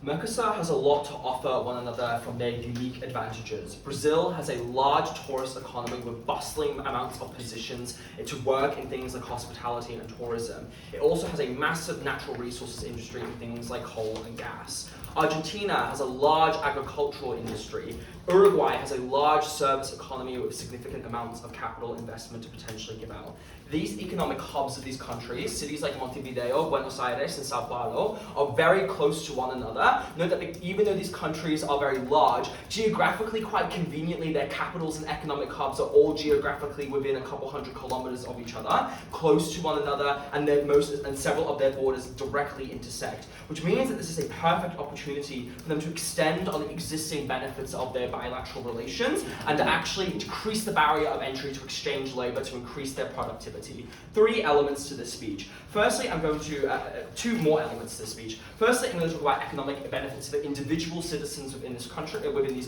MERCOSUR has a lot to offer one another from their unique advantages. Brazil has a large tourist economy with bustling amounts of positions to work in things like hospitality and tourism. It also has a massive natural resources industry in things like coal and gas. Argentina has a large agricultural industry. Uruguay has a large service economy with significant amounts of capital investment to potentially give out. These economic hubs of these countries, cities like Montevideo, Buenos Aires, and Sao Paulo, are very close to one another. Note that even though these countries are very large, geographically, quite conveniently, their capitals and economic hubs are all geographically within a couple hundred kilometers of each other, close to one another, and several of their borders directly intersect, which means that this is a perfect opportunity for them to extend on the existing benefits of their bilateral relations and to actually decrease the barrier of entry to exchange labor to increase their productivity. 3 elements to this speech. Firstly, I'm going to, 2 more elements to this speech. Firstly, I'm going to talk about economic benefits for individual citizens within these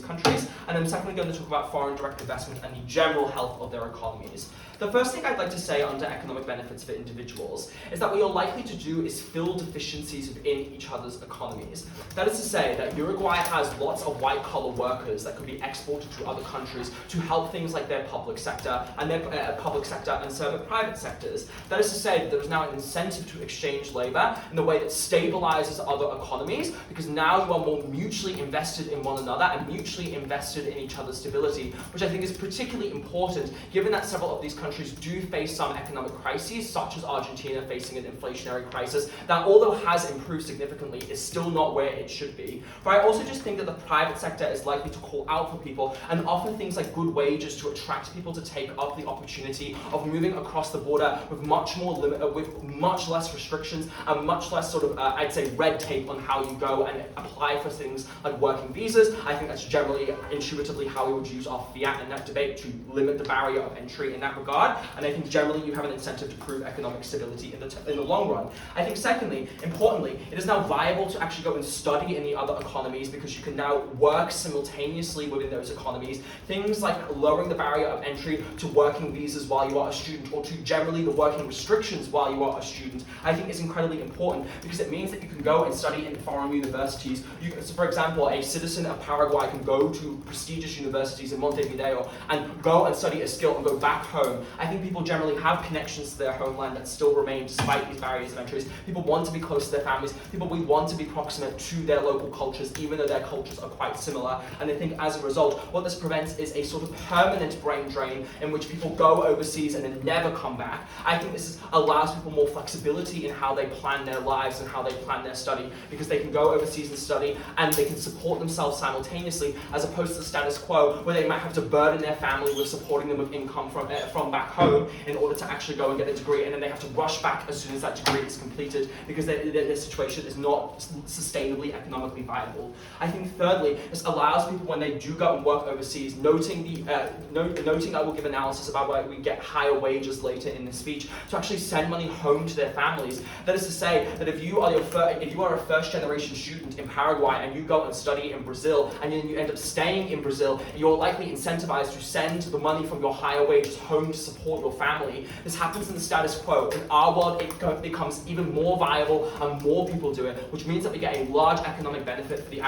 countries, and then secondly, going to talk about foreign direct investment and the general health of their economies. The first thing I'd like to say under economic benefits for individuals is that what you're likely to do is fill deficiencies within each other's economies. That is to say that Uruguay has lots of white-collar workers that could be exported to other countries to help things like their public sector and serve the private sectors. That is to say that there is now an incentive to exchange labor in a way that stabilizes other economies, because now you are more mutually invested in one another and mutually invested in each other's stability, which I think is particularly important given that several of these countries do face some economic crises, such as Argentina facing an inflationary crisis that, although has improved significantly, is still not where it should be. But I also just think that the private sector is likely to call out for people and offer things like good wages to attract people to take up the opportunity of moving across the border with with much less restrictions and much less sort of, I'd say, red tape on how you go and apply for things like working visas. I think that's generally intuitively how we would use our fiat in that debate to limit the barrier of entry in that regard. And I think generally you have an incentive to prove economic stability in the long run. I think secondly, importantly, it is now viable to actually go and study in the other economies because you can now work simultaneously within those economies. Things like lowering the barrier of entry to working visas while you are a student, or to generally the working restrictions while you are a student, I think is incredibly important because it means that you can go and study in foreign universities. So for example, a citizen of Paraguay can go to prestigious universities in Montevideo and go and study a skill and go back home. I think people generally have connections to their homeland that still remain despite these barriers of entries. People want to be close to their families. People want to be proximate to their local cultures, even though their cultures are quite similar. And I think as a result, what this prevents is a sort of permanent brain drain in which people go overseas and then never come back. I think this allows people more flexibility in how they plan their lives and how they plan their study, because they can go overseas and study and they can support themselves simultaneously, as opposed to the status quo where they might have to burden their family with supporting them with income from back home in order to actually go and get a degree, and then they have to rush back as soon as that degree is completed because their situation is not sustainably economically viable. I think thirdly, this allows people when they do go and work overseas, noting I will give analysis about why we get higher wages later in the speech, to actually send money home to their families. That is to say that if you are a first generation student in Paraguay and you go and study in Brazil and then you end up staying in Brazil, you're likely incentivized to send the money from your higher wages home to support your family. This happens in the status quo. In our world, it becomes even more viable and more people do it, which means that we get a large economic benefit for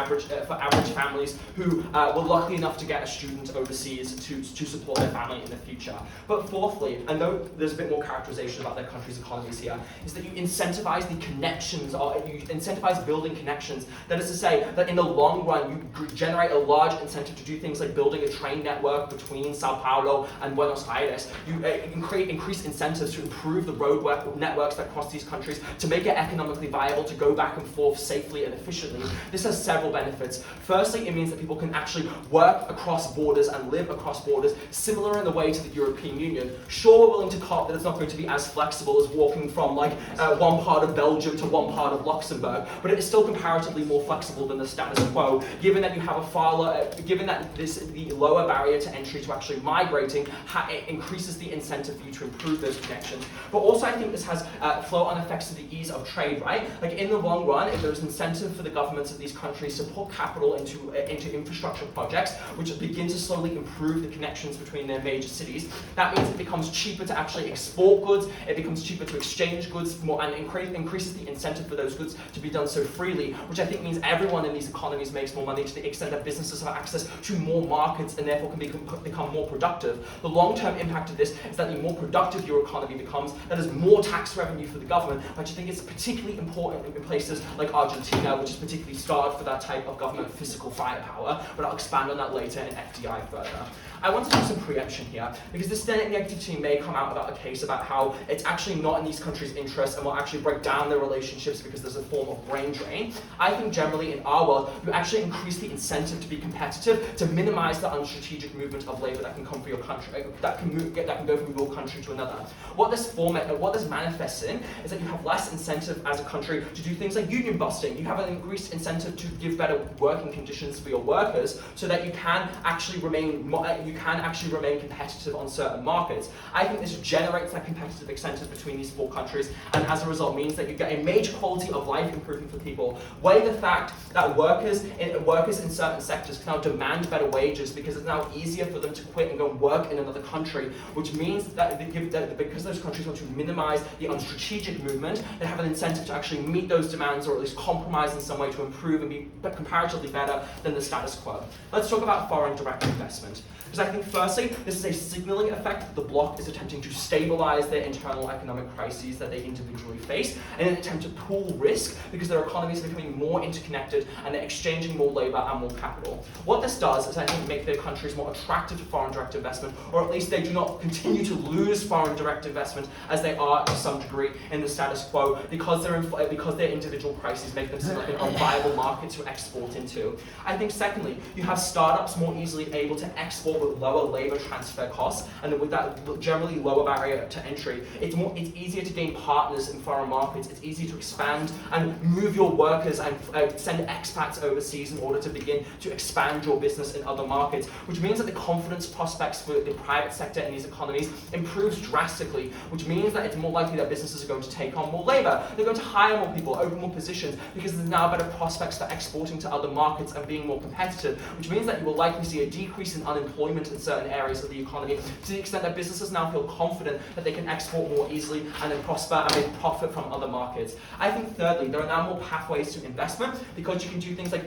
average families who were lucky enough to get a student overseas to support their family in the future. But fourthly, I know there's a bit more characterization about their country's economies here, is that you incentivize the connections, or you incentivize building connections. That is to say that in the long run, you generate a large incentive to do things like building a train network between Sao Paulo and Buenos Aires. You increase incentives to improve the road networks that cross these countries to make it economically viable to go back and forth safely and efficiently. This has several benefits. Firstly, it means that people can actually work across borders and live across borders, similar in the way to the European Union. Sure, we're willing to cop that it's not going to be as flexible as walking from one part of Belgium to one part of Luxembourg, but it is still comparatively more flexible than the status quo, given that you have the lower barrier to entry to actually migrating increases the incentive for you to improve those connections. But also I think this has flow-on effects to the ease of trade, right? Like in the long run, if there's incentive for the governments of these countries to put capital into infrastructure projects which begin to slowly improve the connections between their major cities. That means it becomes cheaper to actually export goods, it becomes cheaper to exchange goods more, and increases the incentive for those goods to be done so freely, which I think means everyone in these economies makes more money to the extent that businesses have access to more markets and therefore can become more productive. The long-term impact of this is that the more productive your economy becomes, that is more tax revenue for the government, which I think is particularly important in places like Argentina, which is particularly starved for that type of government fiscal firepower, but I'll expand on that later in FDI further. I want to do some preemption here, because this negative team may come out about a case about how it's actually not in these countries' interests and will actually break down their relationships because there's a form of brain drain. I think generally in our world, you actually increase the incentive to be competitive to minimize the unstrategic movement of labor that can come for your country, that can go from your country to another. What this manifests in is that you have less incentive as a country to do things like union busting. You have an increased incentive to give better working conditions for your workers so that you can actually remain competitive on certain markets. I think this generates that competitive incentive between these four countries, and as a result means that you get a major quality of life improvement for people. Weigh the fact that workers in certain sectors can now demand better wages because it's now easier for them to quit and go and work in another country, which means that because those countries want to minimize the unstrategic movement, they have an incentive to actually meet those demands, or at least compromise in some way to improve and be comparatively better than the status quo. Let's talk about foreign direct investment. Because I think firstly, this is a signaling effect that the bloc is attempting to stabilize their internal economic crises that they individually face, in an attempt to pool risk because their economies are becoming more interconnected and they're exchanging more labor and more capital. What this does is I think make their countries more attractive to foreign direct investment, or at least they do not continue to lose foreign direct investment as they are to some degree in the status quo because their individual crises make them seem like an unviable market to export into. I think secondly, you have startups more easily able to export with lower labor transfer costs, and with that generally lower barrier to entry, it's easier to gain partners in foreign markets. It's easier to expand and move your workers and send expats overseas in order to begin to expand your business in other markets, which means that the confidence prospects for the private sector in these economies improves drastically, which means that it's more likely that businesses are going to take on more labor. They're going to hire more people, open more positions, because there's now better prospects for exporting to other markets and being more competitive, which means that you will likely see a decrease in unemployment in certain areas of the economy, to the extent that businesses now feel confident that they can export more easily and then prosper and make profit from other markets. I think thirdly, there are now more pathways to investment because you can do things like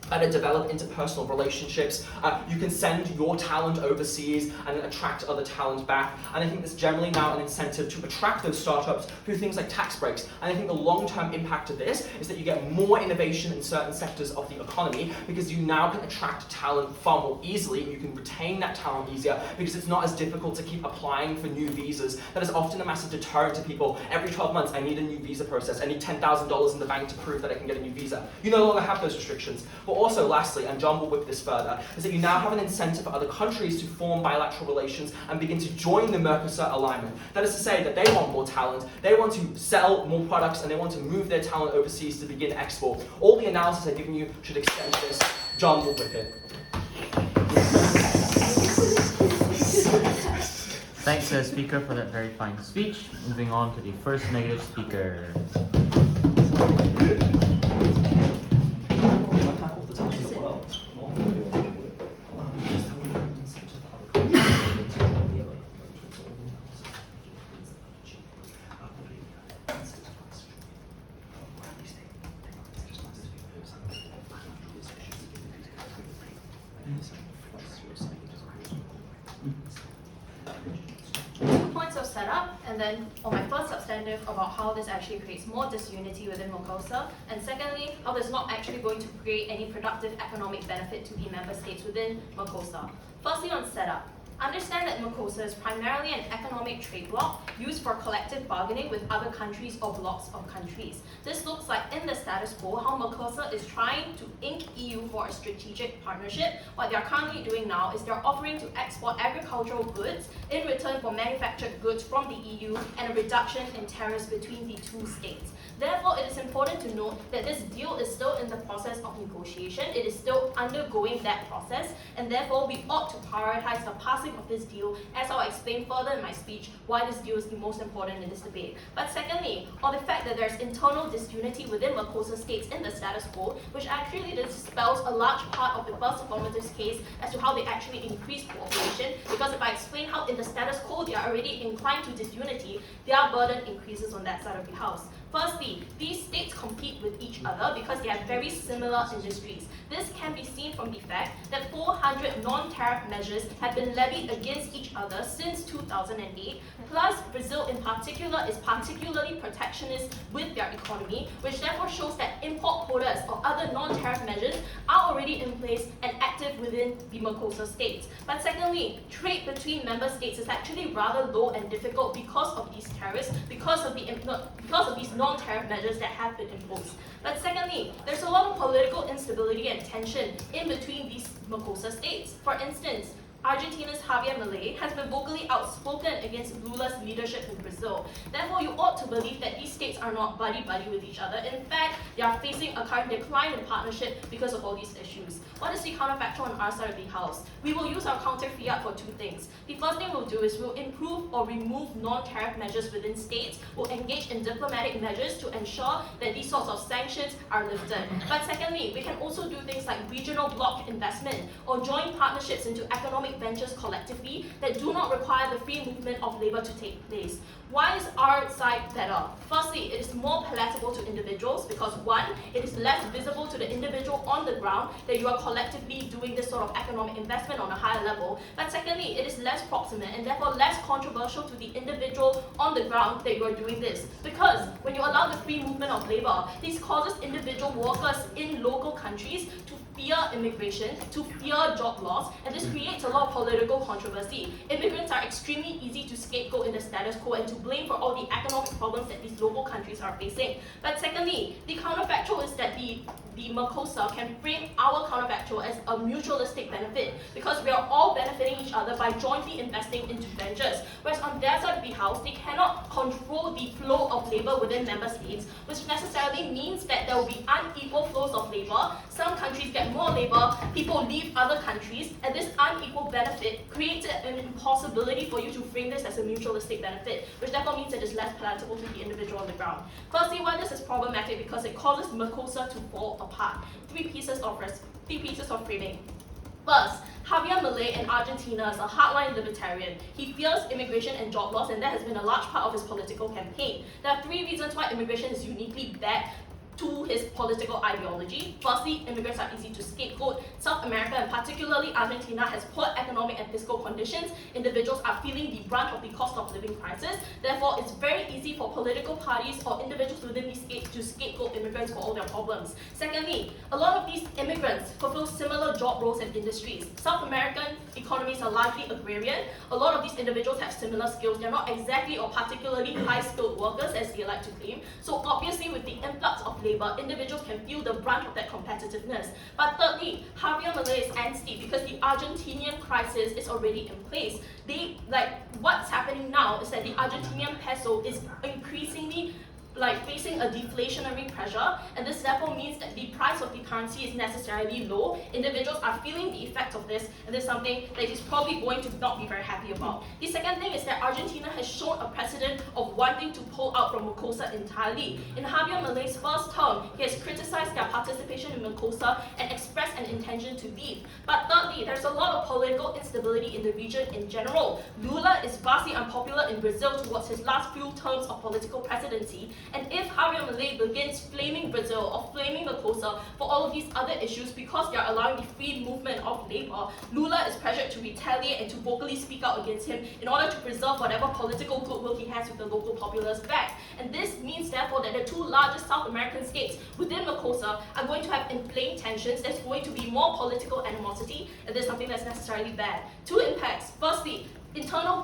better develop interpersonal relationships. You can send your talent overseas and attract other talent back. And I think there's generally now an incentive to attract those startups through things like tax breaks. And I think the long-term impact of this is that you get more innovation in certain sectors of the economy because you now can attract talent far more easily, and you can retain that talent easier because it's not as difficult to keep applying for new visas. That is often a massive deterrent to people. Every 12 months, I need a new visa process. I need $10,000 in the bank to prove that I can get a new visa. You no longer have those restrictions. But also, lastly, and John will whip this further, is that you now have an incentive for other countries to form bilateral relations and begin to join the MERCOSUR alignment. That is to say that they want more talent, they want to sell more products, and they want to move their talent overseas to begin export. All the analysis I've given you should extend to this. John will whip it. Thanks, speaker, for that very fine speech. Moving on to the first negative speaker. And then on my first substantive about how this actually creates more disunity within MERCOSUR, and secondly, how this is not actually going to create any productive economic benefit to the member states within MERCOSUR. Firstly, on setup. Understand that MERCOSUR is primarily an economic trade bloc used for collective bargaining with other countries or blocs of countries. This looks like in the status quo how MERCOSUR is trying to ink EU for a strategic partnership. What they're currently doing now is they're offering to export agricultural goods in return for manufactured goods from the EU and a reduction in tariffs between the two states. Therefore, it is important to note that this deal is still in the process of negotiation. It is still undergoing that process, and therefore we ought to prioritize the passing passing of this deal, as I'll explain further in my speech why this deal is the most important in this debate. But secondly, on the fact that there's internal disunity within MERCOSUR states in the status quo, which actually dispels a large part of the first affirmative's case as to how they actually increase cooperation, because if I explain how in the status quo they are already inclined to disunity, their burden increases on that side of the house. Firstly, these states compete with each other because they have very similar industries. This can be seen from the fact that 400 non-tariff measures have been levied against each other since 2008, plus Brazil in particular is particularly protectionist with their economy, which therefore shows that import quotas or other non-tariff measures are already in place and active within the MERCOSUR states. But secondly, trade between member states is actually rather low and difficult because of these tariffs, because of these non-tariff measures that have been imposed. But secondly, there's a lot of political instability and tension in between these MERCOSUR states. For instance, Argentina's Javier Milei has been vocally outspoken against Lula's leadership in Brazil. Therefore, you ought to believe that these states are not buddy-buddy with each other. In fact, they are facing a current decline in partnership because of all these issues. What is the counterfactual on our side of the house? We will use our counter fiat for two things. The first thing we'll do is we'll improve or remove non-tariff measures within states. We'll engage in diplomatic measures to ensure that these sorts of sanctions are lifted. But secondly, we can also do things like regional bloc investment or joint partnerships into economic ventures collectively that do not require the free movement of labor to take place. Why is our side better? Firstly, it is more palatable to individuals because one, it is less visible to the individual on the ground that you are collectively doing this sort of economic investment on a higher level. But secondly, it is less proximate and therefore less controversial to the individual on the ground that you are doing this. Because when you allow the free movement of labor, this causes individual workers in local countries to fear immigration, to fear job loss, and this creates a lot of political controversy. Immigrants are extremely easy to scapegoat in the status quo and to blame for all the economic problems that these local countries are facing. But secondly, the counterfactual is that the MERCOSUR can frame our counterfactual as a mutualistic benefit because we are all benefiting each other by jointly investing into ventures. Whereas on their side of the house, they cannot control the flow of labor within member states, which necessarily means that there will be unequal flows of labor. Some countries get more labor, people leave other countries, and this unequal benefit creates an impossibility for you to frame this as a mutualistic benefit, which therefore means it is less palatable to the individual on the ground. Firstly, why this is problematic because it causes MERCOSUR to fall apart. Three pieces of framing. First, Javier Milei in Argentina is a hardline libertarian. He fears immigration and job loss, and that has been a large part of his political campaign. There are three reasons why immigration is uniquely bad to his political ideology. Firstly, immigrants are easy to scapegoat. South America, and particularly Argentina, has poor economic and fiscal conditions. Individuals are feeling the brunt of the cost of living crisis. Therefore, it's very easy for political parties or individuals within these states to scapegoat immigrants for all their problems. Secondly, a lot of these immigrants fulfill similar job roles and industries. South American economies are largely agrarian. A lot of these individuals have similar skills. They're not exactly or particularly high-skilled workers, as they like to claim. So obviously, with the influx of labor, individuals can feel the brunt of that competitiveness. But thirdly, Javier Milei is angsty because the Argentinian crisis is already in place. What's happening now is that the Argentinian peso is increasingly facing a deflationary pressure, and this therefore means that the price of the currency is necessarily low. Individuals are feeling the effect of this, and this is something that he's probably going to not be very happy about. The second thing is that Argentina has shown a precedent of wanting to pull out from MERCOSUR entirely. In Javier Milei's first term, he has criticized their participation in MERCOSUR and expressed an intention to leave. But thirdly, there's a lot of political instability in the region in general. Lula is vastly unpopular in Brazil towards his last few terms of political presidency. And if Javier Milei begins flaming Brazil or flaming MERCOSUR for all of these other issues because they are allowing the free movement of labor, Lula is pressured to retaliate and to vocally speak out against him in order to preserve whatever political goodwill he has with the local populace back. And this means, therefore, that the two largest South American states within MERCOSUR are going to have inflamed tensions. There's going to be more political animosity, and there's something that's necessarily bad. Two impacts. Firstly, internal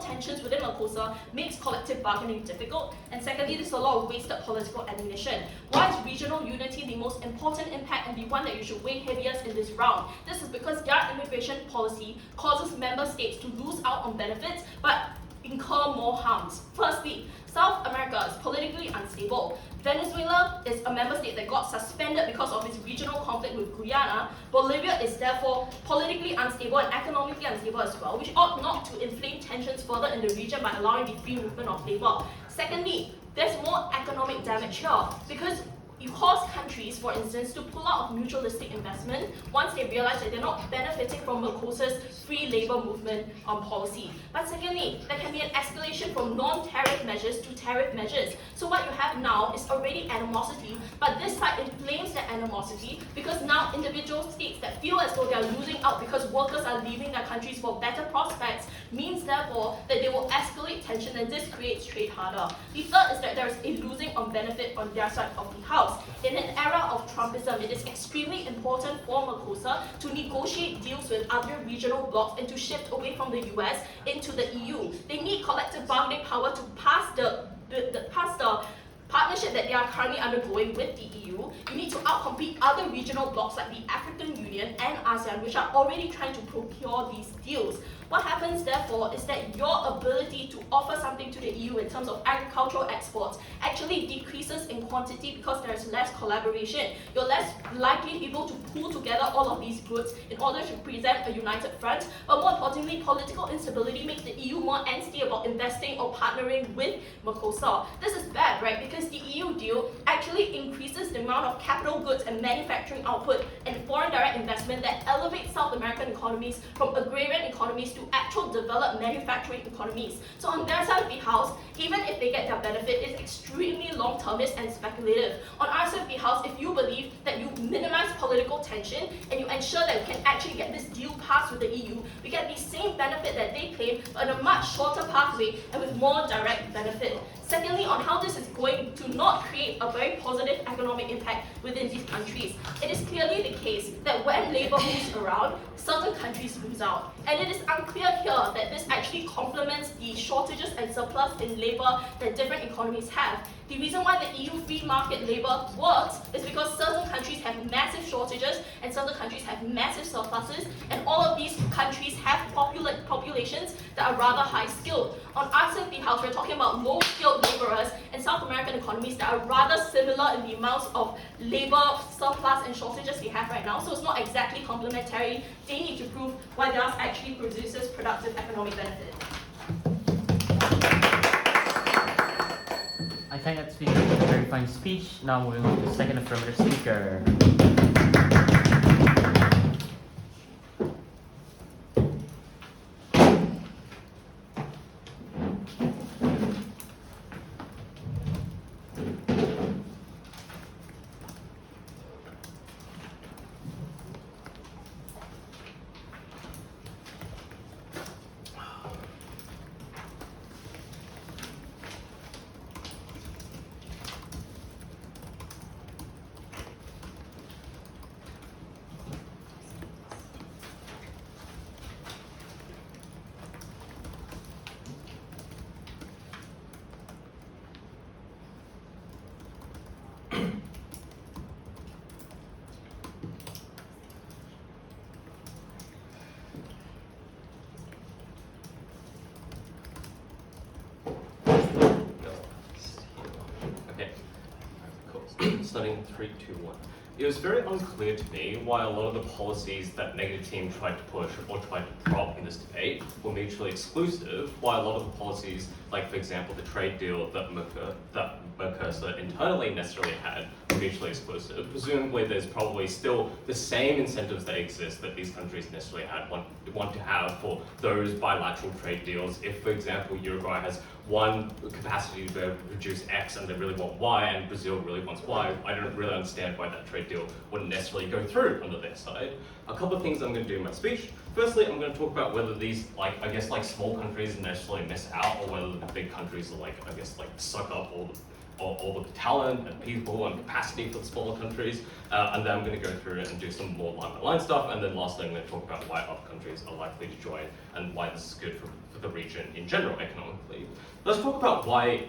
tensions within MERCOSUR makes collective bargaining difficult, and secondly, there's a lot of wasted political ammunition. Why is regional unity the most important impact and the one that you should weigh heaviest in this round? This is because their immigration policy causes member states to lose out on benefits, but incur more harms. Firstly, South America is politically unstable. Venezuela is a member state that got suspended because of its regional conflict with Guyana. Bolivia is therefore politically unstable and economically unstable as well, which ought not to inflame tensions further in the region by allowing the free movement of labor. Secondly, there's more economic damage here because you cause countries, for instance, to pull out of mutualistic investment once they realize that they're not benefiting from MERCOSUR's free labor movement policy. But secondly, there can be an escalation from non-tariff measures to tariff measures. So what you have now is already animosity, but this side inflames that animosity because now individual states that feel as though they are losing out because workers are leaving their countries for better prospects means therefore that they will escalate tension and this creates trade harder. The third is that there is a losing on benefit on their side of the house. In an era of Trumpism, it is extremely important for MERCOSUR to negotiate deals with other regional blocs and to shift away from the US into the EU. They need collective bargaining power to pass the partnership that they are currently undergoing with the EU. You need to outcompete other regional blocs like the African Union and ASEAN, which are already trying to procure these deals. What happens therefore is that your ability to offer something to the EU in terms of agricultural exports actually decreases in quantity because there is less collaboration. You're less likely able to pull together all of these goods in order to present a united front. But more importantly, political instability makes the EU more antsy about investing or partnering with MERCOSUR. This is bad, right? Because the EU deal actually increases the amount of capital goods and manufacturing output and foreign direct investment that elevates South American economies from agrarian economies to actual developed manufacturing economies. So on their side of the house, even if they get their benefit, it's extremely long-termist and speculative. On our side of the house, if you believe that you minimize political tension and you ensure that we can actually get this deal passed with the EU, we get the same benefit that they claim, but in a much shorter pathway and with more direct benefit. Secondly, on how this is going to not create a very positive economic impact within these countries. It is clearly the case that when labor moves around, certain countries lose out. And it is unclear here that this actually complements the shortages and surplus in labor that different economies have. The reason why the EU free market labor works is because certain countries have massive shortages and certain countries have massive surpluses, and all of these countries have populations that are rather high skilled. On our side of the house, we're talking about low skilled laborers in South American economies that are rather similar in the amounts of labor surplus and shortages we have right now, so it's not exactly complementary. They need to prove why theirs actually produces productive economic benefit. I thank that speaker for the very fine speech. Now moving on to the second affirmative speaker. Starting 3, 2, 1. It was very unclear to me why a lot of the policies that Negative Team tried to push or tried to prop in this debate were mutually exclusive, while a lot of the policies, like for example the trade deal that MERCOSUR internally necessarily had, were mutually exclusive. Presumably there's probably still the same incentives that exist that these countries necessarily want to have for those bilateral trade deals. If, for example, Uruguay has one capacity to produce X and they really want Y, and Brazil really wants Y, I don't really understand why that trade deal wouldn't necessarily go through on their side. A couple of things I'm going to do in my speech. Firstly, I'm going to talk about whether these, small countries necessarily miss out, or whether the big countries are, suck up all the talent and people and capacity for the smaller countries. And then I'm going to go through it and do some more line-by-line stuff. And then lastly, I'm going to talk about why other countries are likely to join and why this is good for the region in general economically. Let's talk about why,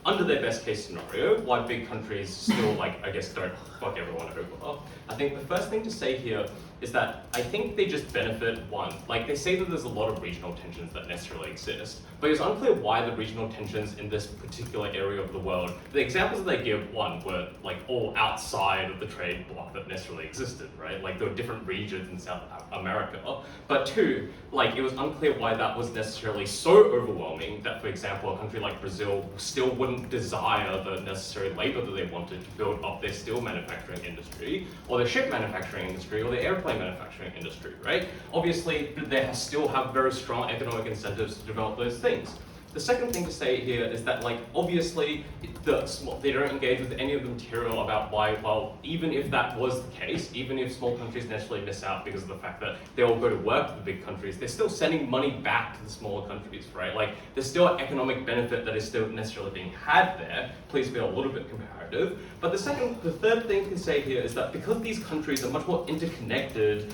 under their best case scenario, why big countries still, don't fuck everyone over. I think the first thing to say here is that I think they just benefit one. Like they say that there's a lot of regional tensions that necessarily exist, but it's unclear why the regional tensions in this particular area of the world, the examples that they give, one, were like all outside of the trade bloc that necessarily existed, right? Like there were different regions in South America. But two, like it was unclear why that was necessarily so overwhelming that, for example, a country like Brazil still wouldn't desire the necessary labor that they wanted to build up their steel manufacturing industry, or their ship manufacturing industry, or their airplane manufacturing industry, right? Obviously, they still have very strong economic incentives to develop those things. The second thing to say here is that, like, obviously, they don't engage with any of the material about why, well, even if that was the case, even if small countries necessarily miss out because of the fact that they all go to work for the big countries, they're still sending money back to the smaller countries, right? Like, there's still an economic benefit that is still necessarily being had there. Please be a little bit comparative. But the third thing to say here is that because these countries are much more interconnected,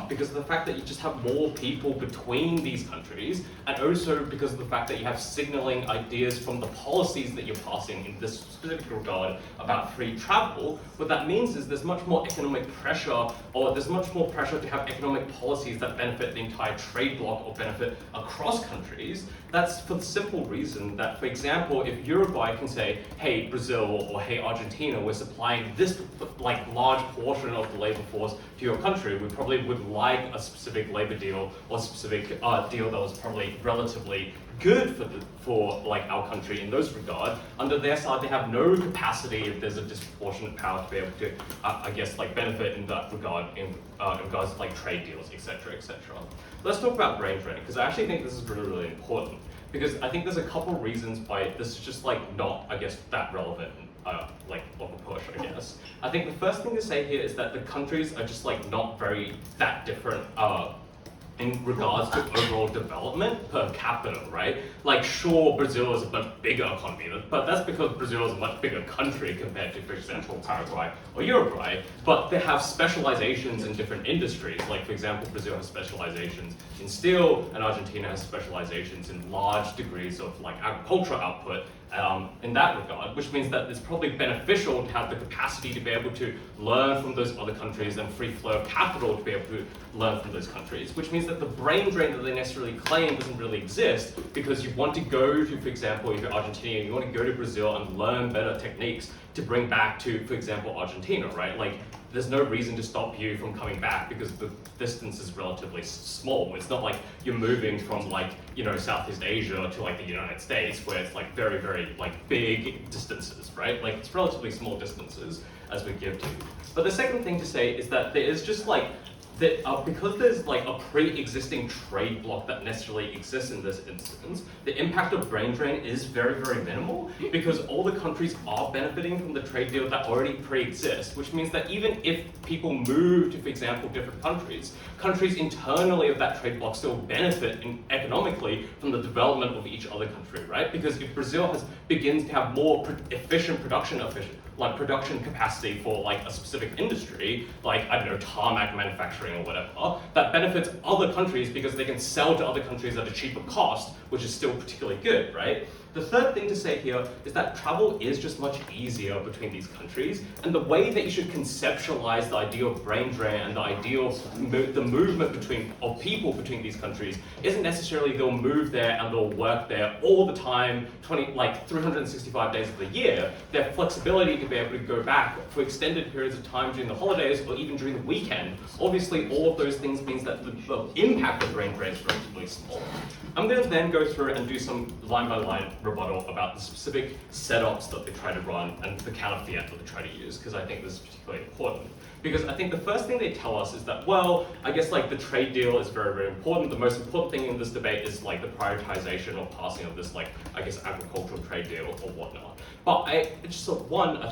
because of the fact that you just have more people between these countries, and also because of the fact that you have signaling ideas from the policies that you're passing in this specific regard about free travel, what that means is there's much more economic pressure, or there's much more pressure to have economic policies that benefit the entire trade bloc or benefit across countries. That's for the simple reason that, for example, if Uruguay can say, hey, Brazil, or hey, Argentina, we're supplying this like large portion of the labor force to your country, we probably would like a specific labor deal or specific deal that was probably relatively good for like our country in those regard. Under their side, they have no capacity if there's a disproportionate power to be able to, I guess, like benefit in that regard in regards to like trade deals, etc., etc. Let's talk about brain drain, because I actually think this is really, really important, because I think there's a couple reasons why this is just like not, I guess, that relevant. Like of a push, I guess. I think the first thing to say here is that the countries are just like not very that different in regards to overall development per capita, right? Like sure, Brazil is a much bigger economy, but that's because Brazil is a much bigger country compared to, for example, Paraguay or Uruguay, but they have specializations in different industries. Like for example, Brazil has specializations in steel, and Argentina has specializations in large degrees of like agricultural output. In that regard, which means that it's probably beneficial to have the capacity to be able to learn from those other countries and free flow of capital to be able to learn from those countries, which means that the brain drain that they necessarily claim doesn't really exist, because you want to go to, for example, if you're Argentinian, you want to go to Brazil and learn better techniques to bring back to, for example, Argentina, right? Like, there's no reason to stop you from coming back because the distance is relatively small. It's not like you're moving from like, you know, Southeast Asia to like the United States where it's like very, very like big distances, right? Like it's relatively small distances as we give to. But the second thing to say is that there is just like, that because there's like a pre-existing trade bloc that necessarily exists in this instance, the impact of brain drain is very, very minimal, because all the countries are benefiting from the trade deal that already pre-exists, which means that even if people move to, for example, different countries internally of that trade bloc still benefit economically from the development of each other country, right? Because if Brazil begins to have more efficient production capacity for like a specific industry, like, I don't know, tarmac manufacturing or whatever, that benefits other countries because they can sell to other countries at a cheaper cost, which is still particularly good, right? The third thing to say here is that travel is just much easier between these countries, and the way that you should conceptualize the idea of brain drain and the idea of the movement of people between these countries isn't necessarily they'll move there and they'll work there all the time, 365 days of the year. Their flexibility to be able to go back for extended periods of time during the holidays or even during the weekend. Obviously, all of those things means that the impact of brain drain is relatively small. I'm going to then go through and do some line-by-line rebuttal about the specific setups that they try to run and the counter fiat that they try to use, because I think this is particularly important. Because I think the first thing they tell us is that, well, I guess like the trade deal is very, very important. The most important thing in this debate is like the prioritization or passing of this, like, I guess, agricultural trade deal or whatnot. But I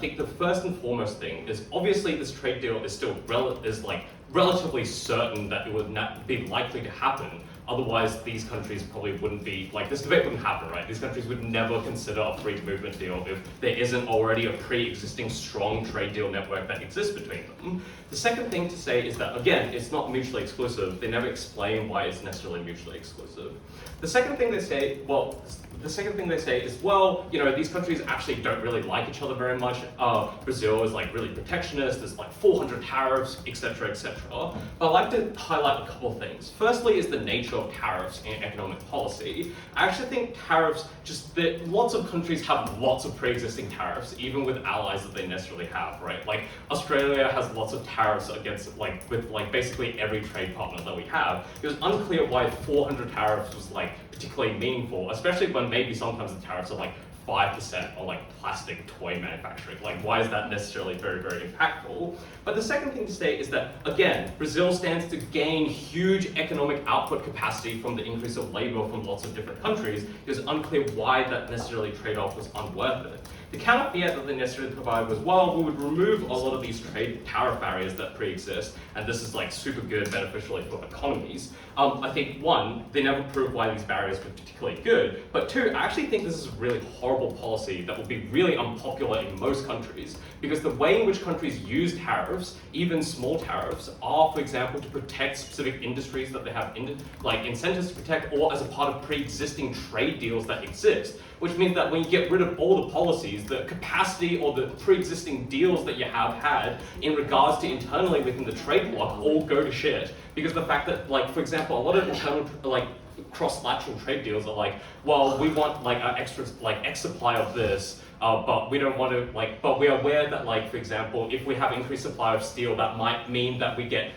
think the first and foremost thing is obviously this trade deal is still relatively certain that it would not be likely to happen. Otherwise, these countries probably wouldn't be, like, this debate wouldn't happen, right? These countries would never consider a free movement deal if there isn't already a pre-existing strong trade deal network that exists between them. The second thing to say is that, again, it's not mutually exclusive. They never explain why it's necessarily mutually exclusive. The second thing they say, well, the second thing they say is, well, these countries actually don't really like each other very much. Brazil is like really protectionist, there's like 400 tariffs, etc., etc. But I'd like to highlight a couple of things. Firstly is the nature of tariffs in economic policy. I actually think tariffs, that lots of countries have lots of pre-existing tariffs, even with allies that they necessarily have, right? Like Australia has lots of tariffs against, with basically every trade partner that we have. It was unclear why 400 tariffs was particularly meaningful, especially when maybe sometimes the tariffs are 5% on plastic toy manufacturing. Why is that necessarily very, very impactful? But the second thing to say is that, again, Brazil stands to gain huge economic output capacity from the increase of labor from lots of different countries. It was unclear why that necessarily trade-off was unworth it. The counter fiat that they necessarily provided was, well, we would remove a lot of these trade tariff barriers that pre-exist, and this is super good, beneficially for economies. I think, one, they never proved why these barriers were particularly good, but two, I actually think this is a really horrible policy that will be really unpopular in most countries, because the way in which countries use tariffs, even small tariffs, are, for example, to protect specific industries that they have incentives to protect, or as a part of pre-existing trade deals that exist, which means that when you get rid of all the policies, the capacity or the pre-existing deals that you have had in regards to internally within the trade bloc all go to shit. Because the fact that, for example, a lot of internal, cross-lateral trade deals are well, we want an extra, X supply of this, but we don't want to, but we're aware that, for example, if we have increased supply of steel, that might mean that we get,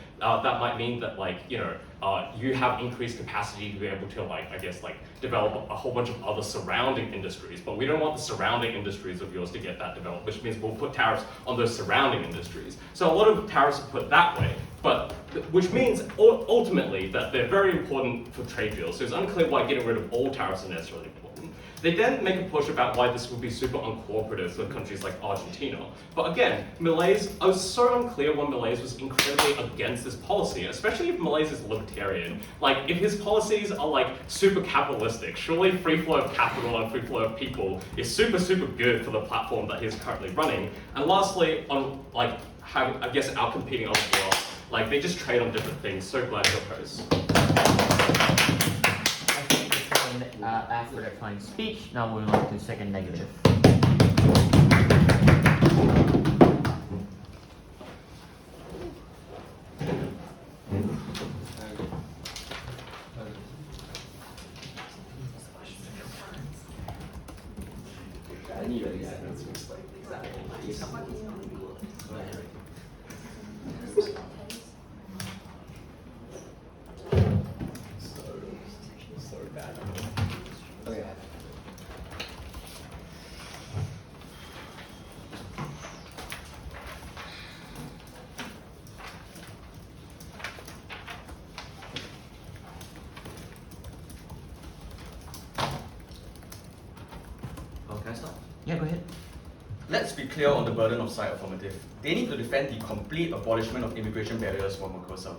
you have increased capacity to be able to, develop a whole bunch of other surrounding industries. But we don't want the surrounding industries of yours to get that developed, which means we'll put tariffs on those surrounding industries. So a lot of tariffs are put that way, but which means ultimately that they're very important for trade deals. So it's unclear why getting rid of all tariffs are necessarily important. They then make a push about why this would be super uncooperative for countries like Argentina. But again, Malays, I was so unclear when Malays was incredibly against this policy, especially if Malays is libertarian. If his policies are super capitalistic, surely free flow of capital and free flow of people is super, super good for the platform that he's currently running. And lastly, on I guess outcompeting Australs, they just trade on different things. So glad to oppose. After that fine speech, now moving on to second negative. Can I start? Yeah, go ahead. Let's be clear on the burden of side affirmative. They need to defend the complete abolishment of immigration barriers for MERCOSUR.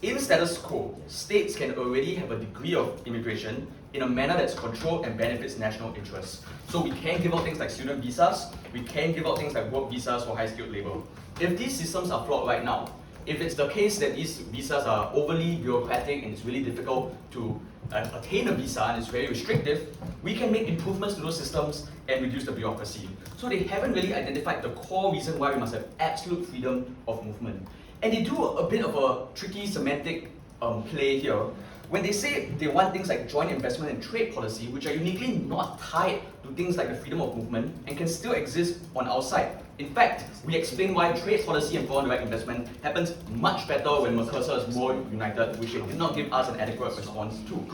In status quo, states can already have a degree of immigration in a manner that's controlled and benefits national interests. So we can give out things like student visas, we can give out things like work visas for high-skilled labor. If these systems are flawed right now, if it's the case that these visas are overly bureaucratic and it's really difficult to attain a visa and it's very restrictive, we can make improvements to those systems and reduce the bureaucracy. So they haven't really identified the core reason why we must have absolute freedom of movement. And they do a bit of a tricky semantic play here when they say they want things like joint investment and trade policy, which are uniquely not tied to things like the freedom of movement and can still exist on our side. In fact, we explain why trade policy and foreign direct investment happens much better when MERCOSUR is more united, which it did not give us an adequate response to.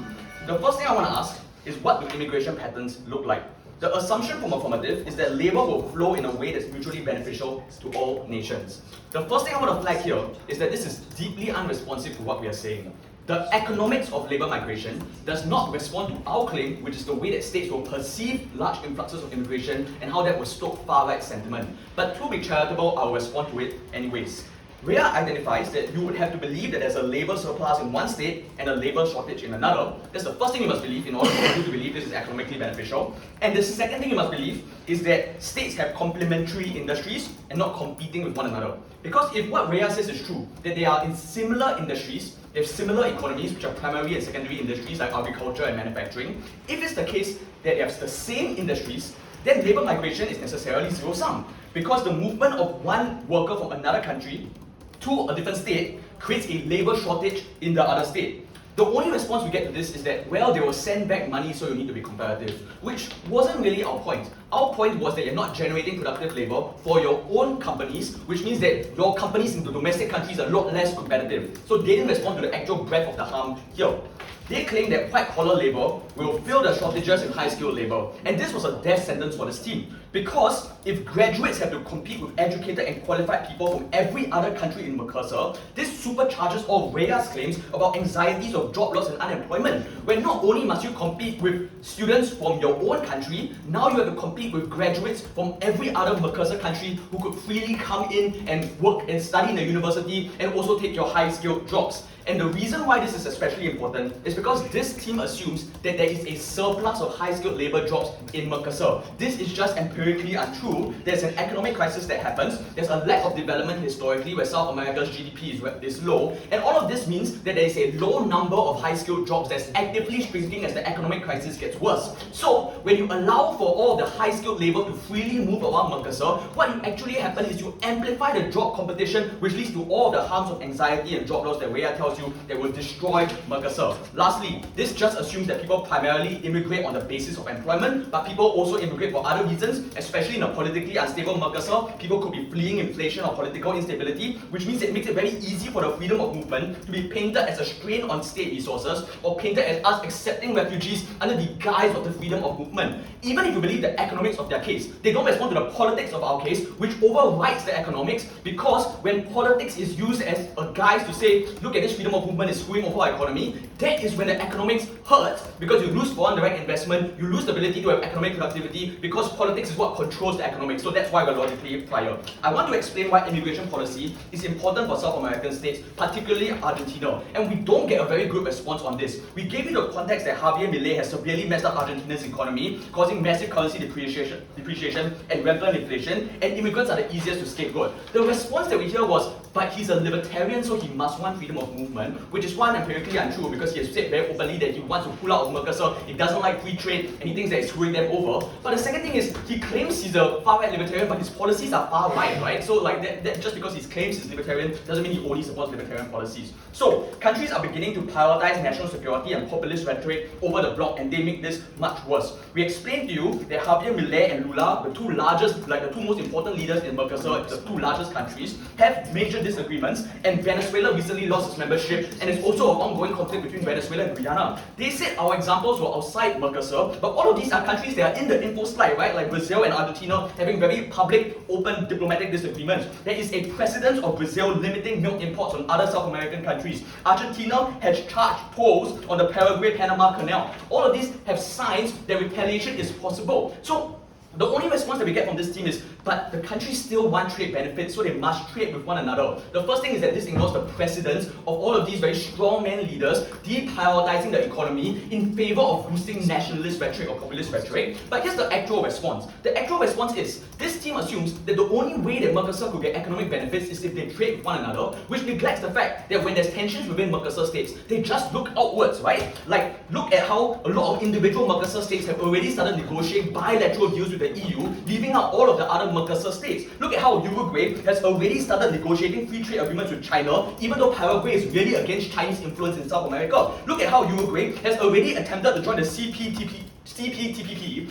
The first thing I want to ask is, what do immigration patterns look like? The assumption from affirmative is that labor will flow in a way that's mutually beneficial to all nations. The first thing I want to flag here is that this is deeply unresponsive to what we are saying. The economics of labor migration does not respond to our claim, which is the way that states will perceive large influxes of immigration and how that will stoke far-right sentiment. But to be charitable, I will respond to it anyways. RHEA identifies that you would have to believe that there's a labor surplus in one state and a labor shortage in another. That's the first thing you must believe in order for you to believe this is economically beneficial. And the second thing you must believe is that states have complementary industries and not competing with one another. Because if what RHEA says is true, that they are in similar industries, they have similar economies which are primary and secondary industries like agriculture and manufacturing. If it's the case that they have the same industries, then labour migration is necessarily zero-sum, because the movement of one worker from another country to a different state creates a labour shortage in the other state. The only response we get to this is that, well, they will send back money, so you need to be competitive, which wasn't really our point. Our point was that you're not generating productive labour for your own companies, which means that your companies in the domestic countries are a lot less competitive. So they didn't respond to the actual breadth of the harm here. They claim that white-collar labour will fill the shortages in high-skilled labour, and this was a death sentence for this team, because if graduates have to compete with educated and qualified people from every other country in MERCOSUR, this supercharges all Rhea's claims about anxieties of job loss and unemployment, where not only must you compete with students from your own country, now you have to compete with graduates from every other MERCOSUR country who could freely come in and work and study in the university and also take your high-skilled jobs. And the reason why this is especially important is because this team assumes that there is a surplus of high-skilled labour jobs in MERCOSUR. This is just empirically untrue. There's an economic crisis that happens, there's a lack of development historically where South America's GDP is low, and all of this means that there is a low number of high-skilled jobs that's actively shrinking as the economic crisis gets worse. So, when you allow for all the high-skilled labour to freely move around MERCOSUR, what you actually happen is you amplify the job competition, which leads to all the harms of anxiety and job loss that Rhea tells you that will destroy MERCOSUR. Lastly, this just assumes that people primarily immigrate on the basis of employment, but people also immigrate for other reasons, especially in a politically unstable MERCOSUR. People could be fleeing inflation or political instability, which means it makes it very easy for the freedom of movement to be painted as a strain on state resources, or painted as us accepting refugees under the guise of the freedom of movement. Even if you believe the economics of their case, they don't respond to the politics of our case, which overrides the economics, because when politics is used as a guise to say, look at this freedom of movement is screwing over our economy, that is when the economics hurts, because you lose foreign direct investment, you lose the ability to have economic productivity, because politics is what controls the economics. So that's why we're logically prior. I want to explain why immigration policy is important for South American states, particularly Argentina, and we don't get a very good response on this. We gave you the context that Javier Milei has severely messed up Argentina's economy, causing massive currency depreciation and rampant inflation, and immigrants are the easiest to scapegoat. The response that we hear was, but he's a libertarian, so he must want freedom of movement, which is one empirically untrue, because he has said very openly that he wants to pull out of MERCOSUR, he doesn't like free trade, and he thinks that it's screwing them over. But the second thing is, he claims he's a far-right libertarian, but his policies are far-right, right? So like that just because he claims he's libertarian doesn't mean he only supports libertarian policies. So, countries are beginning to prioritize national security and populist rhetoric over the bloc, and they make this much worse. We explained to you that Javier Milei and Lula, the two most important leaders in MERCOSUR, the two largest countries, have major disagreements, and Venezuela recently lost its membership, and there's also an ongoing conflict between Venezuela and Guyana. They said our examples were outside MERCOSUR, but all of these are countries that are in the info slide, right? Like Brazil and Argentina having very public, open diplomatic disagreements. There is a precedent of Brazil limiting milk imports on other South American countries. Argentina has charged tolls on the Paraguay-Panama Canal. All of these have signs that retaliation is possible. So the only response that we get from this team is, but the countries still want trade benefits, so they must trade with one another. The first thing is that this ignores the precedence of all of these very strongman leaders deprioritizing the economy in favor of boosting nationalist rhetoric or populist rhetoric. But here's the actual response. The actual response is, this team assumes that the only way that MERCOSUR could get economic benefits is if they trade with one another, which neglects the fact that when there's tensions within MERCOSUR states, they just look outwards, right? Like, look at how a lot of individual MERCOSUR states have already started negotiating bilateral deals with the EU, leaving out all of the other MERCOSUR states. Look at how Uruguay has already started negotiating free trade agreements with China, even though Paraguay is really against Chinese influence in South America. Look at how Uruguay has already attempted to join the CPTPP,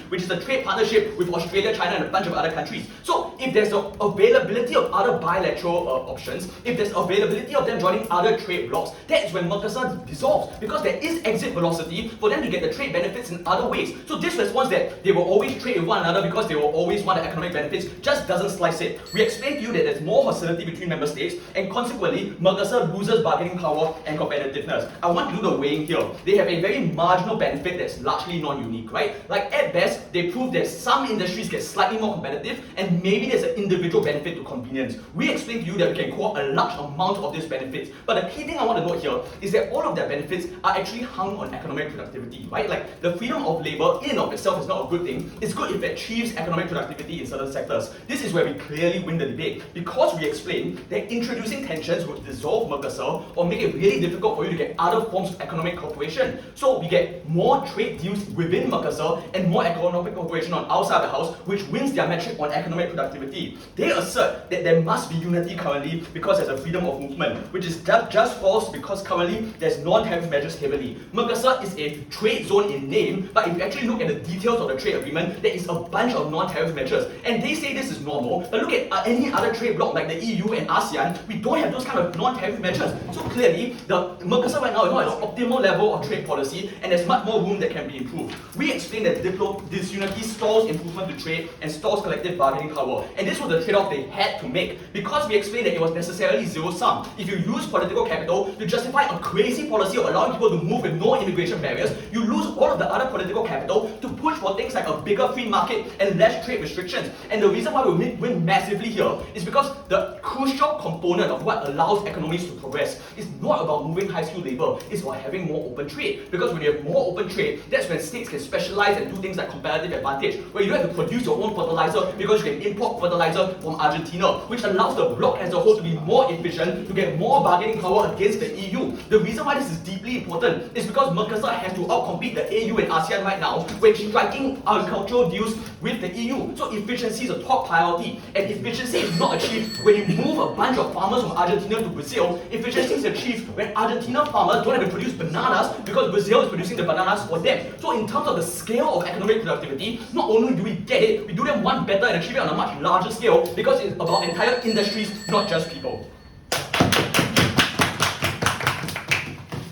which is a trade partnership with Australia, China, and a bunch of other countries. So, if there's the availability of other bilateral options, if there's availability of them joining other trade blocs, that is when MERCOSUR dissolves, because there is exit velocity for them to get the trade benefits in other ways. So this response that they will always trade with one another because they will always want the economic benefits just doesn't slice it. We explained to you that there's more hostility between member states, and consequently, MERCOSUR loses bargaining power and competitiveness. I want to do the weighing here. They have a very marginal benefit that's largely non-unique, right? Like at best, they prove that some industries get slightly more competitive, and maybe only as an individual benefit to convenience. We explained to you that we can co-opt a large amount of these benefits, but the key thing I want to note here is that all of their benefits are actually hung on economic productivity, right? Like the freedom of labor in and of itself is not a good thing. It's good if it achieves economic productivity in certain sectors. This is where we clearly win the debate, because we explain that introducing tensions would dissolve MERCOSUR or make it really difficult for you to get other forms of economic cooperation. So we get more trade deals within MERCOSUR and more economic cooperation on our side of the house, which wins their metric on economic productivity. They assert that there must be unity currently because there's a freedom of movement, which is just false because currently there's non-tariff measures heavily. MERCOSUR is a trade zone in name, but if you actually look at the details of the trade agreement, there is a bunch of non-tariff measures. And they say this is normal, but look at any other trade bloc like the EU and ASEAN, we don't have those kind of non-tariff measures. So clearly, the MERCOSUR right now is not at the optimal level of trade policy, and there's much more room that can be improved. We explained that disunity stalls improvement to trade and stalls collective bargaining power. And this was the trade-off they had to make, because we explained that it was necessarily zero-sum. If you use political capital to justify a crazy policy of allowing people to move with no immigration barriers, you lose all of the other political capital to push for things like a bigger free market and less trade restrictions. And the reason why we win massively here is because the crucial component of what allows economies to progress is not about moving high-skilled labor, it's about having more open trade. Because when you have more open trade, that's when states can specialize and do things like competitive advantage, where you don't have to produce your own fertilizer because you can import fertilizer from Argentina, which allows the bloc as a whole to be more efficient, to get more bargaining power against the EU. The reason why this is deeply important is because MERCOSUR has to outcompete the AU and ASEAN right now when striking agricultural deals with the EU. So efficiency is a top priority, and efficiency is not achieved when you move a bunch of farmers from Argentina to Brazil. Efficiency is achieved when Argentina farmers don't have to produce bananas because Brazil is producing the bananas for them. So in terms of the scale of economic productivity, not only do we get it, we do them one better and achieve it on a much larger scale because it's about entire industries, not just people.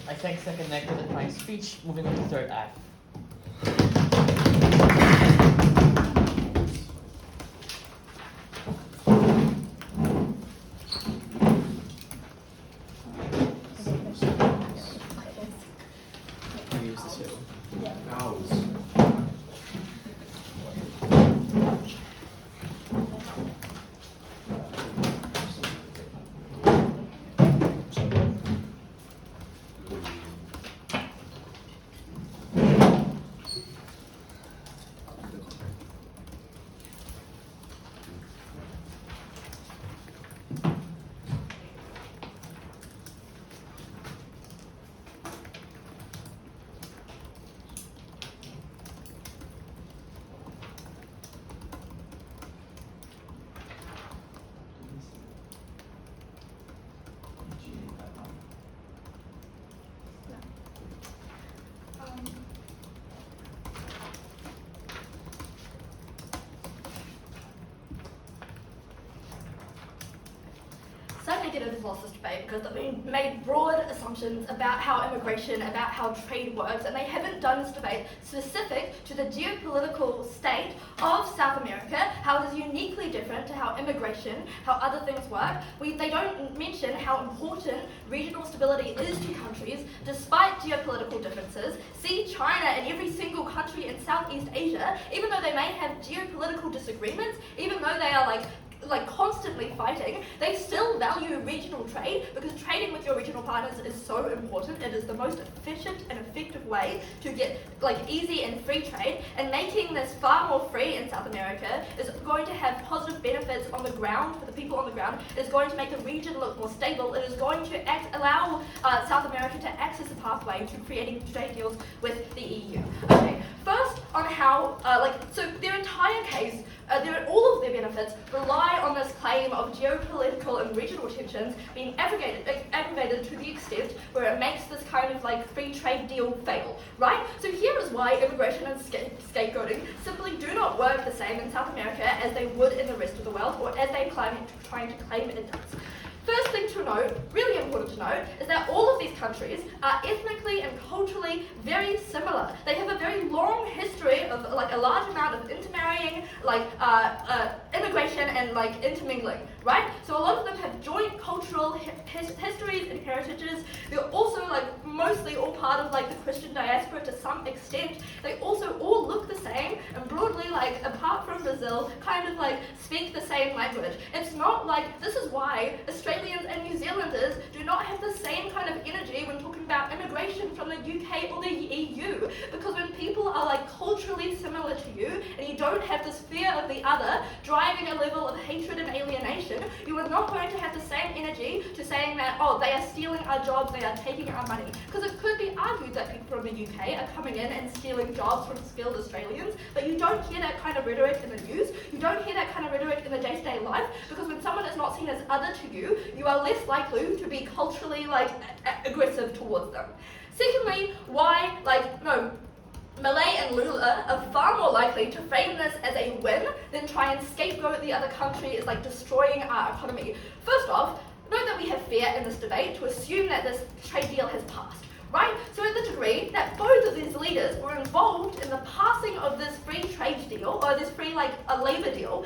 I thank Second Neg for the fine speech. Moving on to third act. Some negatives lost this debate because they made broad assumptions about how immigration, about how trade works, and they haven't done this debate specific to the geopolitical state of South America, how it is uniquely different to how immigration, how other things work. They don't mention how important regional stability is to countries despite geopolitical differences. See China and every single country in Southeast Asia, even though they may have geopolitical disagreements, even though they are like constantly fighting, they still value regional trade because trading with your regional partners is so important. It is the most efficient and effective way to get easy and free trade, and making this far more free in South America is going to have positive benefits on the ground for the people on the ground. It is going to make the region look more stable. It is going to allow South America to access a pathway to creating trade deals with the EU. Okay, first on how, so their entire case, all of their benefits rely on this claim of geopolitical and regional tensions being aggravated to the extent where it makes this kind of free trade deal fail, right? So here is why immigration and scapegoating simply do not work the same in South America as they would in the rest of the world, or as they're trying to claim it does. First thing to note, really important to note, is that all of these countries are ethnically and culturally very similar. They have a very long history of a large amount of intermarrying, immigration and intermingling, right? So a lot of them have joint cultural histories and heritages. They're also mostly all part of the Christian diaspora to some extent. They also all look the same, and broadly apart from Brazil kind of like speak the same language. It's not like, this is why Australians and New Zealanders do not have the same kind of energy when talking about immigration from the UK or the EU, because when people are like culturally similar to you and you don't have this fear of the other driving a level of hatred and alienation, you are not going to have the same energy to saying that, oh, they are stealing our jobs, they are taking our money. Because it could be argued that people from the UK are coming in and stealing jobs from skilled Australians, but you don't hear that kind of rhetoric in the news, you don't hear that kind of rhetoric in the day-to-day life, because when someone is not seen as other to you, you are less likely to be culturally like aggressive towards them. Secondly, why Malay and Lula are far more likely to frame this as a win than try and scapegoat the other country as like destroying our economy. First off, note that we have fear in this debate to assume that this trade deal has passed, right? So at the degree that both of these leaders were involved in the passing of this free trade deal, or this free a labour deal,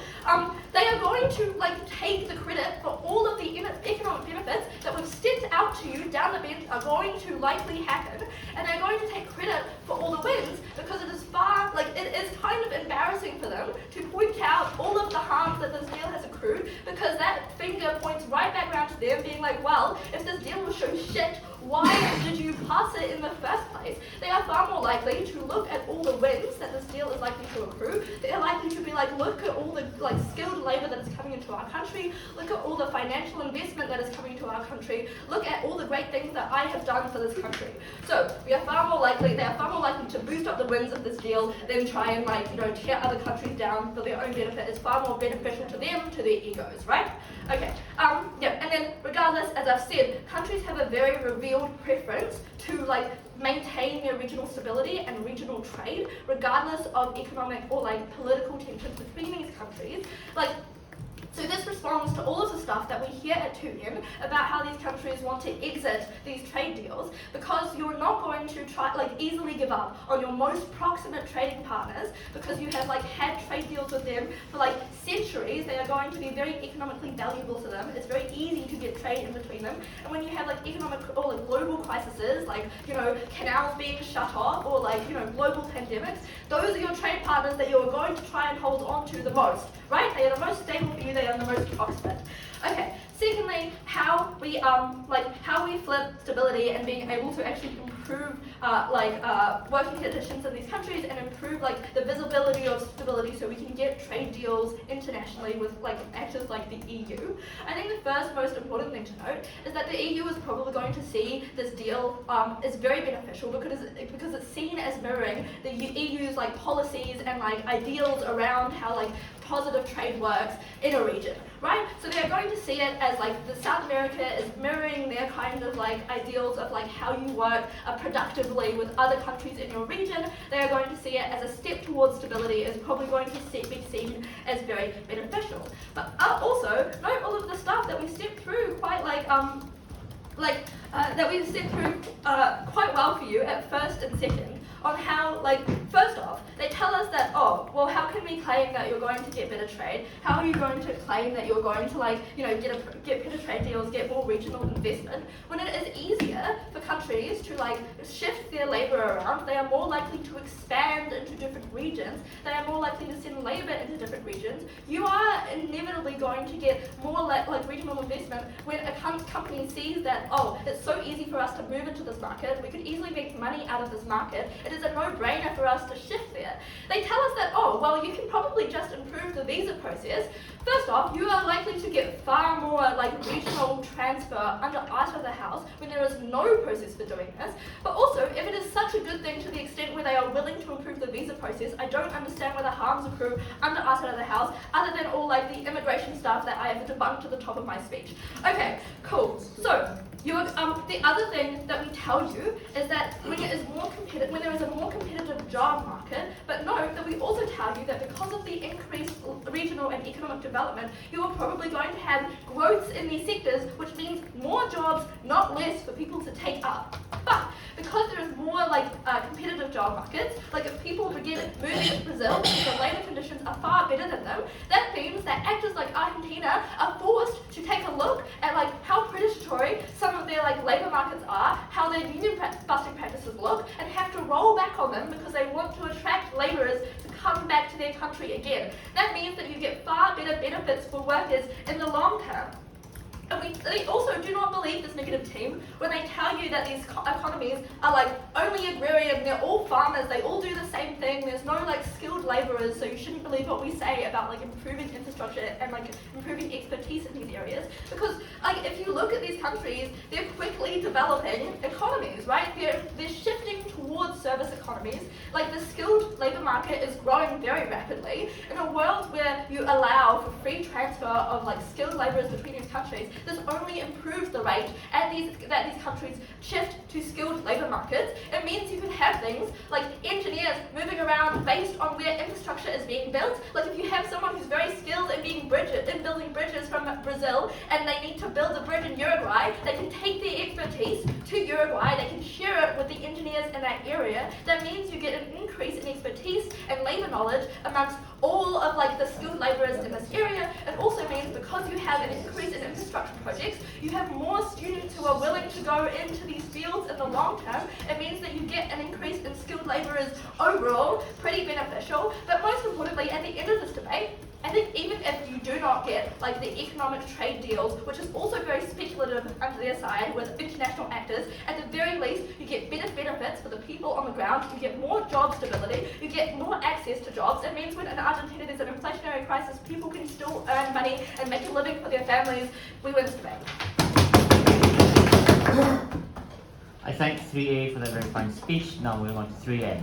they are going to take the credit for all of the economic benefits that we've stepped out to you down the bench are going to likely happen, and they're going to take credit for all the wins, because it is it is kind of embarrassing for them to point out all of the harms that this deal has accrued, because that finger points right back around to them being like, well, if this deal was so shit, why did you pass it in the first place? They are far more likely to look at all the wins that this deal is likely to accrue. They are likely to be like, look at all the skilled labour that is coming into our country, look at all the financial investment that is coming into our country, look at all the great things that I have done for this country. So they are far more likely to boost up the wins of this deal than try and tear other countries down for their own benefit. It's far more beneficial to them, to their egos, right? Okay. And then regardless, as I've said, countries have a very revealed preference to maintain their regional stability and regional trade, regardless of economic or political tensions between these countries. So this responds to all of the stuff that we hear at 2N about how these countries want to exit these trade deals, because you're not going to easily give up on your most proximate trading partners, because you have had trade deals with them for centuries. They are going to be very economically valuable to them. It's very easy to get trade in between them. And when you have economic or global crises, canals being shut off, or global pandemics, those are your trade partners that you're going to try and hold on to the most, right? They are the most stable for you. They are the most proximate. Okay. Secondly, how we flip stability and being able to actually improve working conditions in these countries, and improve the visibility of stability, so we can get trade deals internationally with actors like the EU. I think the first most important thing to note is that the EU is probably going to see this deal as very beneficial, because it's seen as mirroring the EU's policies and ideals around how positive trade works in a region, right? So they're going to see it as the South America is mirroring their kind of ideals of how you work productively with other countries in your region. They are going to see it as a step towards stability, is probably going to be seen as very beneficial. But also note all of the stuff that we stepped through quite quite well for you at first and second, on how, first off, they tell us that, oh, well, how can we claim that you're going to get better trade? How are you going to claim that you're going to, get better trade deals, get more regional investment, when it is easier for countries to, shift their labour around? They are more likely to expand into different regions. They are more likely to send labour into different regions. You are inevitably going to get more, regional investment when a company sees that, oh, it's so easy for us to move into this market, we could easily make money out of this market, it is a no-brainer for us to shift there. They tell us that, oh, well, you can probably just improve the visa process. First off, you are likely to get far more regional transfer under Aisha of the House when there is no process for doing this. But also, if it is such a good thing to the extent where they are willing to improve the visa process, I don't understand where the harms accrue under Aisha of the House, other than all the immigration stuff that I have debunked to the top of my speech. Okay, cool. So, the other thing that we tell you is that when there is a more competitive job market, but note that we also tell you that because of the increased regional and economic development, you are probably going to have growths in these sectors, which means more jobs, not less, for people to take up. But because there is more competitive job markets, if people begin moving to Brazil, the labour conditions are far better than them, that means that actors like Argentina are forced to take a look at how predatory some of their labour markets are, how their union busting practices look, and have to roll back on them because they want to attract labourers to come back to their country again. That means that you get far better benefits for workers in the long term. And they also do not believe this negative team when they tell you that these economies are like only agrarian, they're all farmers, they all do the same thing, there's no like skilled labourers, so you shouldn't believe what we say about like improving infrastructure and like improving expertise in these areas. Because like if you look at these countries, they're quickly developing economies, right? They're shifting towards service economies. Like the skilled labour market is growing very rapidly. In a world where you allow for free transfer of like skilled labourers between these countries, this only improves the rate that these countries shift to skilled labour markets. It means you can have things like engineers moving around based on where infrastructure is being built. Like if you have someone who's very skilled in building bridges from Brazil and they need to build a bridge in Uruguay, they can take their expertise to Uruguay, they can share it with the engineers in that area. That means you get an increase in expertise and labour knowledge amongst all of like the skilled labourers in this area. It also means because you have an increase in infrastructure projects, you have more students who are willing to go into these fields in the long term. It means that you get an increase in skilled labourers overall, pretty beneficial. But most importantly, at the end of this debate, I think even if you do not get like the economic trade deals, which is also very speculative under their side with international actors, at the very least you get better benefits for the people on the ground, you get more job stability, you get more access to jobs. It means when in Argentina there's an inflationary crisis, people can still earn money and make a living for their families. We win this debate. I thank 3A for that very fine speech. Now we're on to 3N.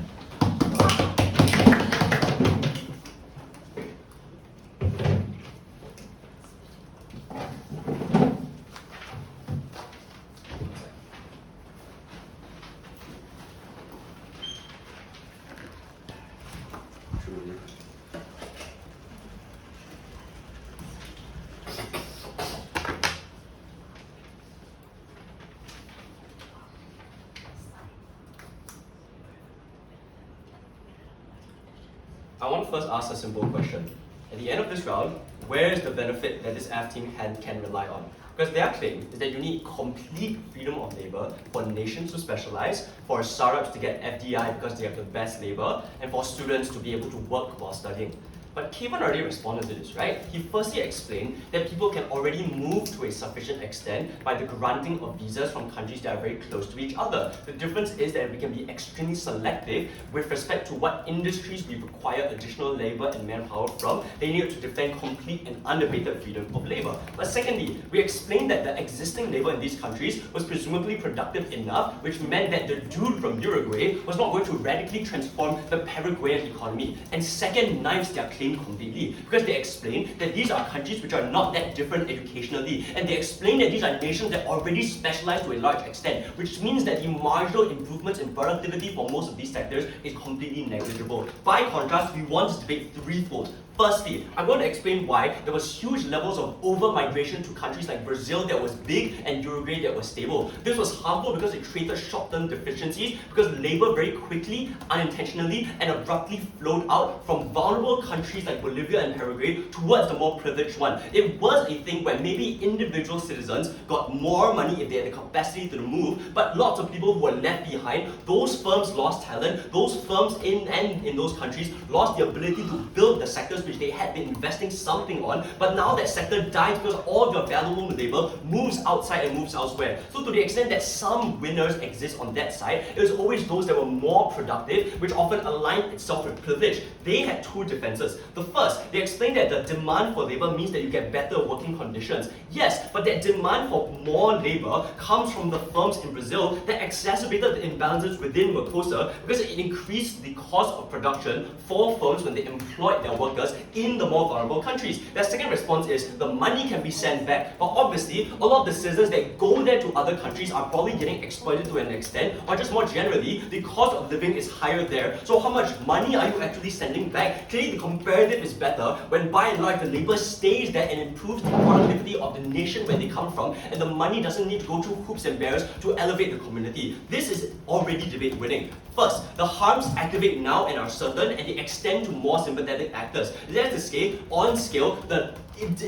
I want to first ask a simple question. At the end of this round, where is the benefit that this F team can rely on? Because their claim is that you need complete freedom of labour for nations to specialise, for startups to get FDI because they have the best labour, and for students to be able to work while studying. But Cavan already responded to this, right? He firstly explained that people can already move to a sufficient extent by the granting of visas from countries that are very close to each other. The difference is that we can be extremely selective with respect to what industries we require additional labour and manpower from. They need to defend complete and unabated freedom of labour. But secondly, we explained that the existing labour in these countries was presumably productive enough, which meant that the dude from Uruguay was not going to radically transform the Paraguayan economy. And second, knives their claim completely, because they explain that these are countries which are not that different educationally, and they explain that these are nations that already specialize to a large extent, which means that the marginal improvements in productivity for most of these sectors is completely negligible. By contrast, we want this debate threefold. Firstly, I'm going to explain why there was huge levels of over-migration to countries like Brazil that was big and Uruguay that was stable. This was harmful because it created short-term deficiencies, because labour very quickly, unintentionally, and abruptly flowed out from vulnerable countries like Bolivia and Paraguay towards the more privileged one. It was a thing where maybe individual citizens got more money if they had the capacity to move, but lots of people who were left behind, those firms lost talent, those firms in those countries lost the ability to build the sectors which they had been investing something on, but now that sector dies because all of your valuable labour moves outside and moves elsewhere. So to the extent that some winners exist on that side, it was always those that were more productive, which often aligned itself with privilege. They had two defences. The first, they explained that the demand for labour means that you get better working conditions. Yes, but that demand for more labour comes from the firms in Brazil that exacerbated the imbalances within MERCOSUR because it increased the cost of production for firms when they employed their workers in the more vulnerable countries. Their second response is the money can be sent back, but obviously a lot of the citizens that go there to other countries are probably getting exploited to an extent, or just more generally, the cost of living is higher there. So how much money are you actually sending back? Clearly the comparative is better when by and large the labour stays there and improves the productivity of the nation where they come from, and the money doesn't need to go through hoops and barriers to elevate the community. This is already debate winning. First, the harms activate now and are certain, and they extend to more sympathetic actors. is that on scale, the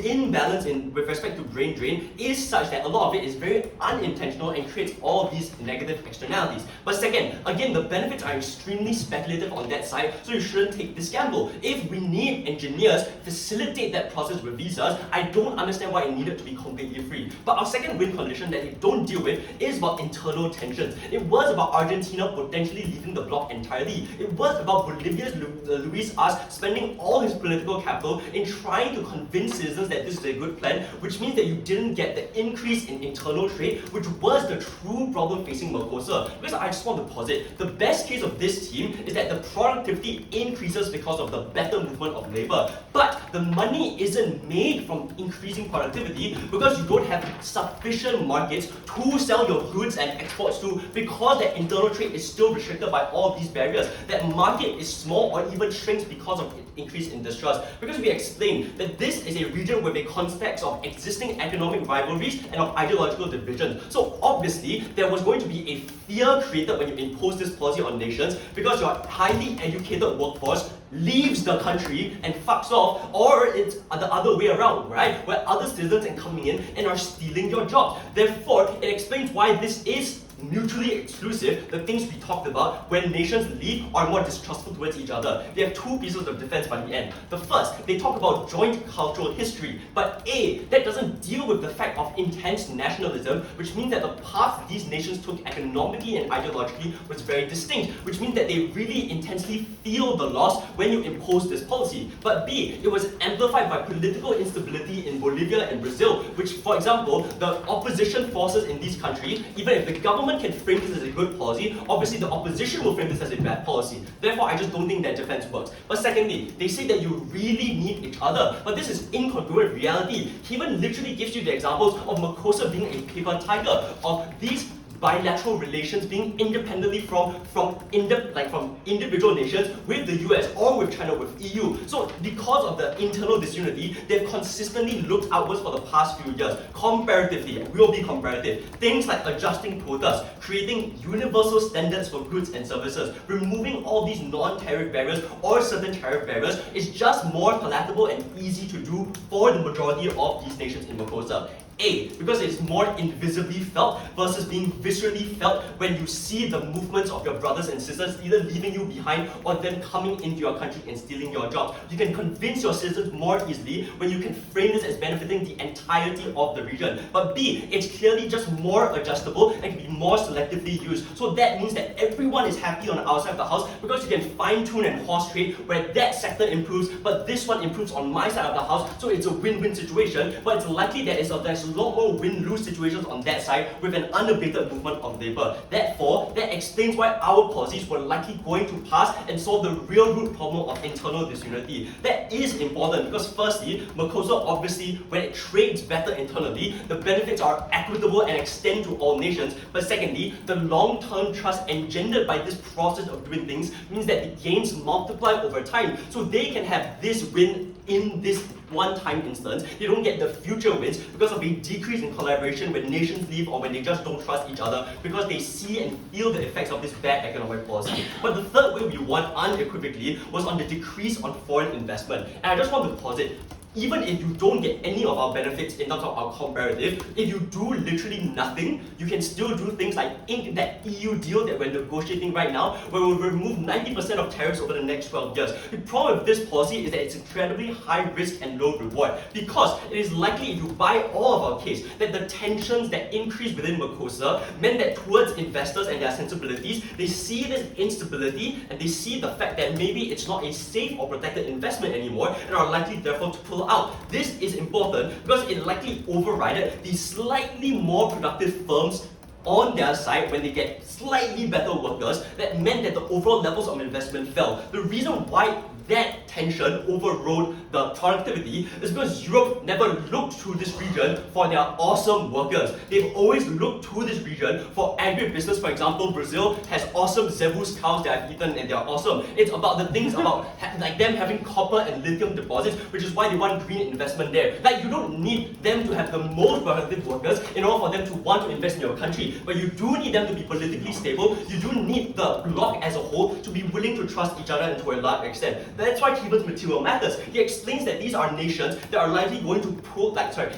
imbalance with respect to brain drain is such that a lot of it is very unintentional and creates all of these negative externalities. But second, again, the benefits are extremely speculative on that side, so you shouldn't take this gamble. If we need engineers facilitate that process with visas, I don't understand why it needed to be completely free. But our second win condition that you don't deal with is about internal tensions. It was about Argentina potentially leaving the bloc entirely. It was about Bolivia's Luis Arce spending all his political capital in trying to convince citizens that this is a good plan, which means that you didn't get the increase in internal trade, which was the true problem facing MERCOSUR. Because I just want to posit, the best case of this team is that the productivity increases because of the better movement of labor. But the money isn't made from increasing productivity because you don't have sufficient markets to sell your goods and exports to, because that internal trade is still restricted by all of these barriers. That market is small or even shrinks because of increase in distrust. Because we explained that this is a region with a context of existing economic rivalries and of ideological division. So obviously, there was going to be a fear created when you impose this policy on nations, because your highly educated workforce leaves the country and fucks off, or it's the other way around, right? Where other citizens are coming in and are stealing your jobs. Therefore, it explains why this is mutually exclusive. The things we talked about, when nations leave, are more distrustful towards each other. They have two pieces of defense by the end. The first, they talk about joint cultural history, but that doesn't deal with the fact of intense nationalism, which means that the path these nations took economically and ideologically was very distinct, which means that they really intensely feel the loss when you impose this policy. But B, it was amplified by political instability in Bolivia and Brazil, which, for example, the opposition forces in these countries, even if the government can frame this as a good policy, obviously the opposition will frame this as a bad policy. Therefore, I just don't think that defense works. But secondly, they say that you really need each other, but this is incongruent with reality. He even literally gives you the examples of MERCOSUR being a paper tiger, of these bilateral relations being independently from individual nations with the US or with China, with EU. So because of the internal disunity, they've consistently looked outwards for the past few years. Comparatively, we'll be comparative. Things like adjusting quotas, creating universal standards for goods and services, removing all these non-tariff barriers or certain tariff barriers is just more palatable and easy to do for the majority of these nations in MERCOSUR. Because it's more invisibly felt versus being viscerally felt when you see the movements of your brothers and sisters either leaving you behind or them coming into your country and stealing your jobs. You can convince your citizens more easily when you can frame this as benefiting the entirety of the region. But B, it's clearly just more adjustable and can be more selectively used. So that means that everyone is happy on the outside of the house because you can fine-tune and horse trade where that sector improves, but this one improves on my side of the house, so it's a win-win situation. But it's likely that there's a lot more win-lose situations on that side with an unabated movement of labor. Therefore, that explains why our policies were likely going to pass and solve the real root problem of internal disunity. That is important because firstly, MERCOSUR obviously, when it trades better internally, the benefits are equitable and extend to all nations. But secondly, the long-term trust engendered by this process of doing things means that the gains multiply over time. So they can have this win in this one-time instance. They don't get the future wins because of a decrease in collaboration when nations leave or when they just don't trust each other because they see and feel the effects of this bad economic policy. But the third way we won unequivocally was on the decrease on foreign investment. And I just want to posit, even if you don't get any of our benefits in terms of our comparative, if you do literally nothing, you can still do things like ink that EU deal that we're negotiating right now, where we'll remove 90% of tariffs over the next 12 years. The problem with this policy is that it's incredibly high risk and low reward, because it is likely, if you buy all of our case, that the tensions that increase within MERCOSUR meant that towards investors and their sensibilities, they see this instability and they see the fact that maybe it's not a safe or protected investment anymore and are likely therefore to pull out. This is important because it likely overrided the slightly more productive firms on their side when they get slightly better workers. That meant that the overall levels of investment fell. The reason why that tension overrode the productivity is because Europe never looked to this region for their awesome workers. They've always looked to this region for agribusiness. For example, Brazil has awesome Zebus cows that I've eaten and they're awesome. It's about the things about like them having copper and lithium deposits, which is why they want green investment there. Like, you don't need them to have the most productive workers in order for them to want to invest in your country, but you do need them to be politically stable. You do need the bloc as a whole to be willing to trust each other and to a large extent. That's why Cavan's material matters. He explains that these are nations that are likely going to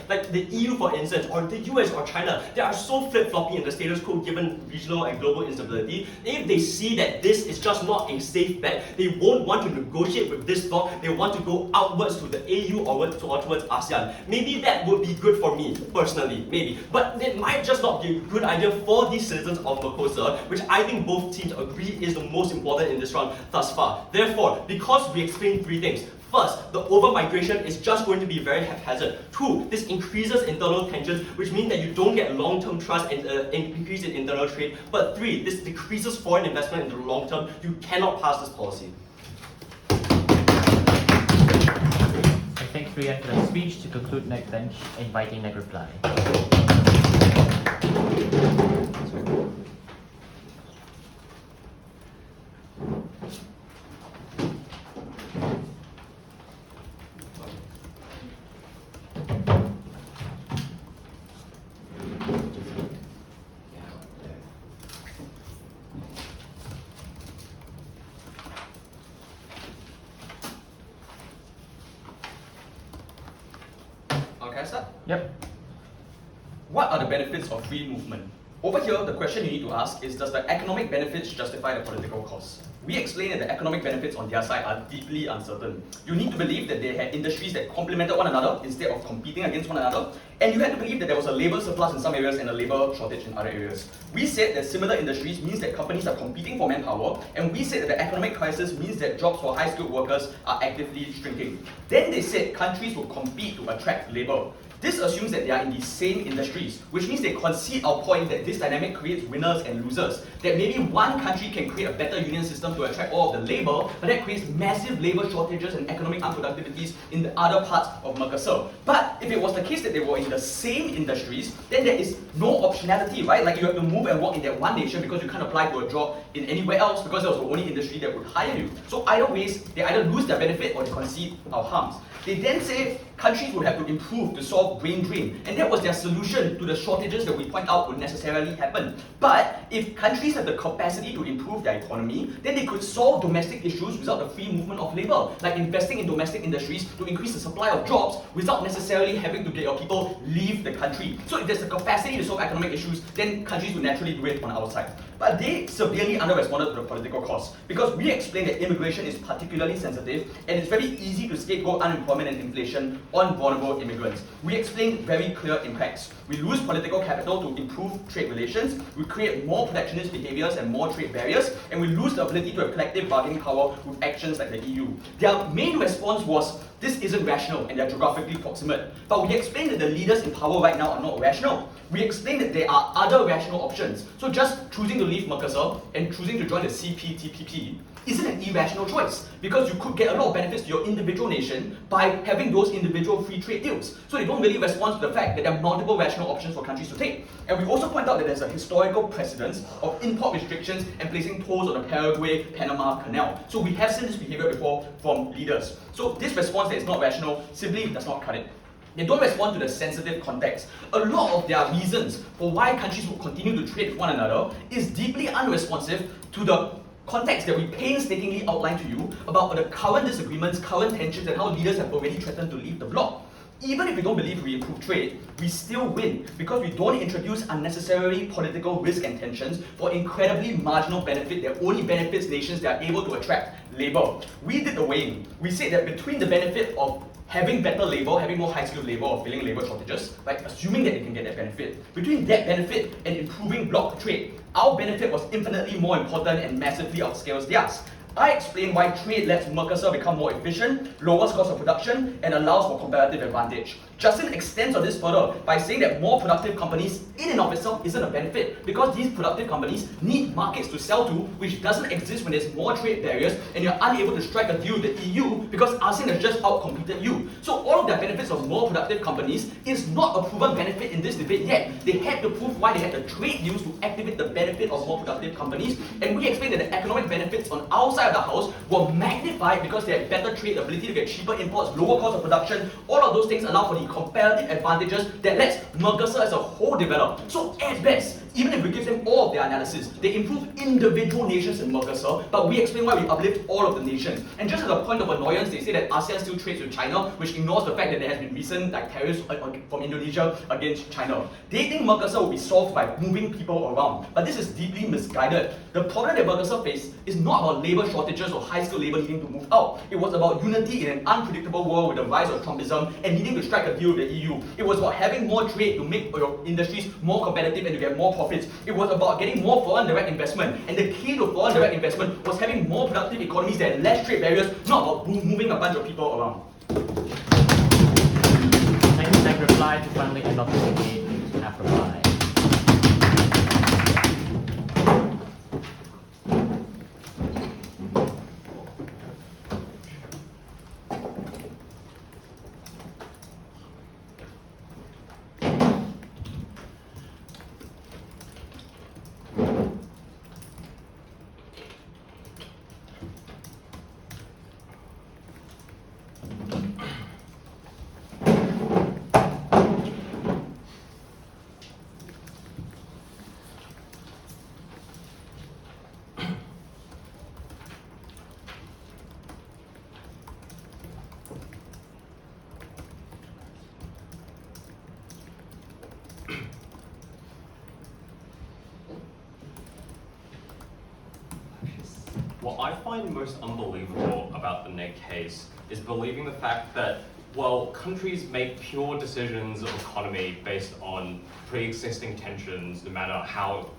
like the EU for instance, or the US or China, they are so flip-floppy in the status quo given regional and global instability. If they see that this is just not a safe bet, they won't want to negotiate with this bloc, they want to go outwards to the AU or towards ASEAN. Maybe that would be good for me, personally, maybe. But it might just not be a good idea for these citizens of MERCOSUR, which I think both teams agree is the most important in this round thus far. Therefore, because we explained three things. First, the over-migration is just going to be very haphazard. Two, this increases internal tensions, which means that you don't get long-term trust and increase in internal trade. But three, this decreases foreign investment in the long term. You cannot pass this policy. I thank Rian for the speech. To conclude Neg Bench, inviting Neg reply. Okay, start. Yep. What are the benefits of free movement? Over here, the question you need to ask is, does the economic benefits justify the political costs? We explained that the economic benefits on their side are deeply uncertain. You need to believe that they had industries that complemented one another instead of competing against one another, and you had to believe that there was a labour surplus in some areas and a labour shortage in other areas. We said that similar industries means that companies are competing for manpower, and we said that the economic crisis means that jobs for high-skilled workers are actively shrinking. Then they said countries will compete to attract labour. This assumes that they are in the same industries, which means they concede our point that this dynamic creates winners and losers. That maybe one country can create a better union system to attract all of the labour, but that creates massive labour shortages and economic unproductivities in the other parts of MERCOSUR. But if it was the case that they were in the same industries, then there is no optionality, right? Like you have to move and work in that one nation because you can't apply to a job in anywhere else because that was the only industry that would hire you. So either ways, they either lose their benefit or they concede our harms. They then say countries would have to improve to solve brain drain, and that was their solution to the shortages that we point out would necessarily happen. But if countries have the capacity to improve their economy, then they could solve domestic issues without the free movement of labour, like investing in domestic industries to increase the supply of jobs without necessarily having to get your people leave the country. So if there's the capacity to solve economic issues, then countries would naturally do it on our side. But they severely under-responded to the political costs, because we explained that immigration is particularly sensitive and it's very easy to scapegoat unemployment and inflation on vulnerable immigrants. We explained very clear impacts. We lose political capital to improve trade relations, we create more protectionist behaviours and more trade barriers, and we lose the ability to have collective bargaining power with actions like the EU. Their main response was, this isn't rational and they're geographically proximate. But we explained that the leaders in power right now are not rational. We explained that there are other rational options. So just choosing to leave MERCOSUR and choosing to join the CPTPP isn't an irrational choice, because you could get a lot of benefits to your individual nation by having those individual free trade deals. So they don't really respond to the fact that there are multiple rational options for countries to take. And we also point out that there's a historical precedence of import restrictions and placing tolls on the Paraguay-Panama Canal. So we have seen this behavior before from leaders. So this response that is not rational simply does not cut it. They don't respond to the sensitive context. A lot of their reasons for why countries will continue to trade with one another is deeply unresponsive to the context that we painstakingly outlined to you about the current disagreements, current tensions, and how leaders have already threatened to leave the bloc. Even if we don't believe we improve trade, we still win because we don't introduce unnecessary political risk and tensions for incredibly marginal benefit that only benefits nations that are able to attract labour. We did the weighing. We said that between the benefit of having better labour, having more high-skilled labour, or filling labour shortages, like assuming that they can get that benefit, between that benefit and improving bloc trade, our benefit was infinitely more important and massively outscales theirs. I explained why trade lets MERCOSUR become more efficient, lowers cost of production, and allows for comparative advantage. Justin extends on this further by saying that more productive companies in and of itself isn't a benefit, because these productive companies need markets to sell to, which doesn't exist when there's more trade barriers and you're unable to strike a deal with the EU because ASEAN has just outcompeted you. So all of the benefits of more productive companies is not a proven benefit in this debate yet. They had to prove why they had the trade deals to activate the benefit of more productive companies, and we explained that the economic benefits on our side of the house were magnified because they had better trade, ability to get cheaper imports, lower cost of production. All of those things allow for the comparative advantages that lets MERCOSUR as a whole develop. So at best, Even if we give them all of their analysis, they improve individual nations in MERCOSUR, but we explain why we uplift all of the nations. And just as a point of annoyance, they say that ASEAN still trades with China, which ignores the fact that there has been recent tariffs from Indonesia against China. They think MERCOSUR will be solved by moving people around, but this is deeply misguided. The problem that MERCOSUR faced is not about labour shortages or high-skilled labour needing to move out. It was about unity in an unpredictable world with the rise of Trumpism and needing to strike a deal with the EU. It was about having more trade to make your industries more competitive and to get more profits. It was about getting more foreign direct investment, and the key to foreign direct investment was having more productive economies that had less trade barriers, not about moving a bunch of people around. Next neg reply to finally end off the debate. Have reply. What I find most unbelievable about the neg case is believing the fact that, well, countries make pure decisions of economy based on pre-existing tensions, no matter how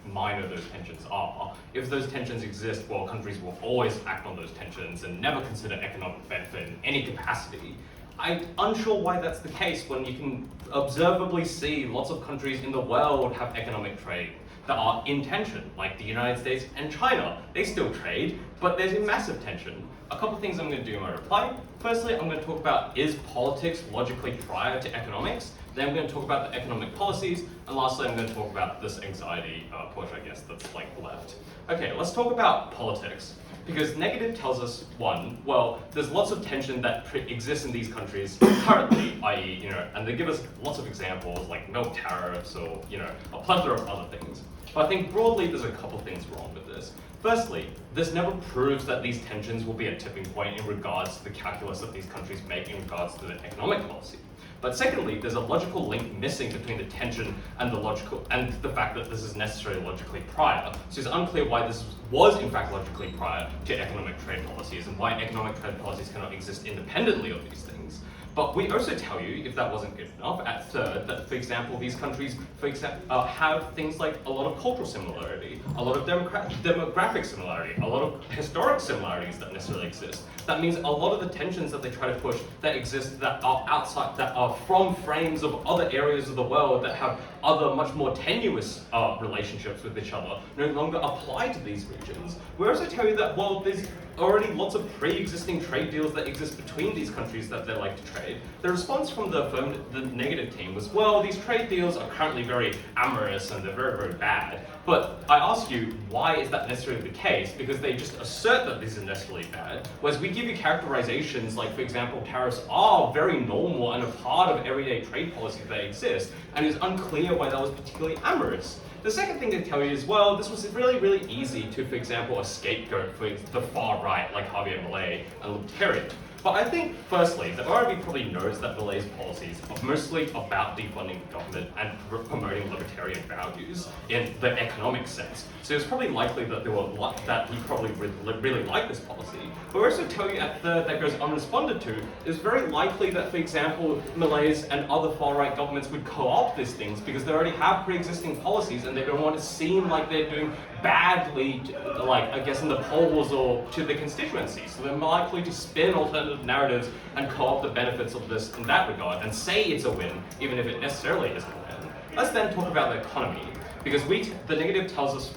minor those tensions are. If those tensions exist, well, countries will always act on those tensions and never consider economic benefit in any capacity. I'm unsure why that's the case when you can observably see lots of countries in the world have economic trade that are in tension, like the United States and China. They still trade, but there's a massive tension. A couple of things I'm going to do in my reply. Firstly, I'm going to talk about, is politics logically prior to economics? Then I'm going to talk about the economic policies, and lastly, I'm going to talk about this anxiety push, I guess, that's left. Okay, let's talk about politics. Because negative tells us, one, well, there's lots of tension that exists in these countries currently, i.e., and they give us lots of examples like milk tariffs or, a plethora of other things. But I think broadly there's a couple things wrong with this. Firstly, this never proves that these tensions will be a tipping point in regards to the calculus that these countries make in regards to their economic policy. But secondly, there's a logical link missing between the tension and the fact that this is necessarily logically prior. So it's unclear why this was in fact logically prior to economic trade policies and why economic trade policies cannot exist independently of these things. But we also tell you, if that wasn't good enough, at third, that for example, these countries, have things like a lot of cultural similarity, a lot of demographic similarity, a lot of historic similarities that necessarily exist. That means a lot of the tensions that they try to push that exist that are outside, that are from frames of other areas of the world that have other much more tenuous relationships with each other no longer apply to these regions. We also tell you that, well, there's already lots of pre-existing trade deals that exist between these countries that they like to trade. The response from the negative team was, well, these trade deals are currently very amorous and they're very, very bad. But I ask you, why is that necessarily the case? Because they just assert that these are necessarily bad, whereas we give you characterizations like, for example, tariffs are very normal and a part of everyday trade policy that exist, and it's unclear why that was particularly amorous. The second thing to tell you is, well, this was really, really easy to, for example, a scapegoat for the far right, like Javier Milei and Libertarian. But I think, firstly, the RIB probably knows that Milei's policies are mostly about defunding the government and promoting libertarian values in the economic sense. So it's probably likely that he probably really liked this policy. But we also tell you at third that goes unresponded to, it's very likely that, for example, Milei's and other far-right governments would co-opt these things because they already have pre-existing policies and they don't want to seem like they're doing badly, in the polls or to the constituency. So they're more likely to spin alternative narratives and co-opt the benefits of this in that regard and say it's a win, even if it necessarily isn't a win. Let's then talk about the economy. Because the negative tells us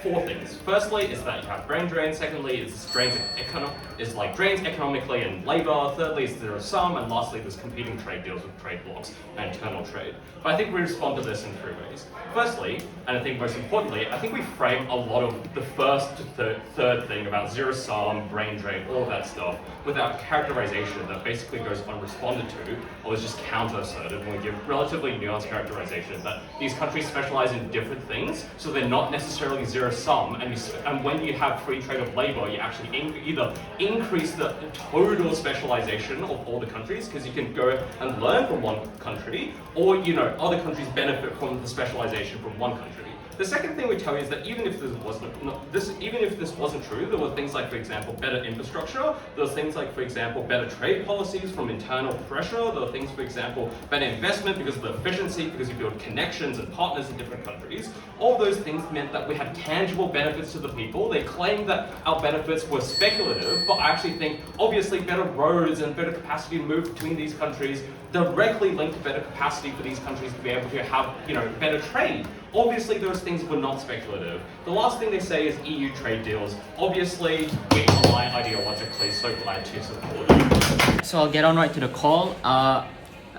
four things. Firstly is that you have brain drain. Secondly is drains economically and labor. Thirdly is there are some, and lastly there's competing trade deals with trade blocs and internal trade. But I think we respond to this in three ways. Firstly, and I think most importantly, I think we frame a lot of the first to third thing about zero sum, brain drain, all of that stuff without characterization that basically goes unresponded to or is just counter-asserted when we give relatively nuanced characterization that these countries specialize in different different things, so they're not necessarily zero sum. And when you have free trade of labor, you actually either increase the total specialization of all the countries, because you can go and learn from one country, or other countries benefit from the specialization from one country. The second thing we tell you is that even if this wasn't true, there were things like, for example, better infrastructure. There was things like, for example, better trade policies from internal pressure. There were things, for example, better investment because of the efficiency, because you build connections and partners in different countries. All those things meant that we had tangible benefits to the people. They claimed that our benefits were speculative, but I actually think obviously better roads and better capacity to move between these countries directly linked to better capacity for these countries to be able to have, better trade. Obviously, those things were not speculative. The last thing they say is EU trade deals. Obviously, we align ideologically, so glad to support it. So I'll get on right to the call. I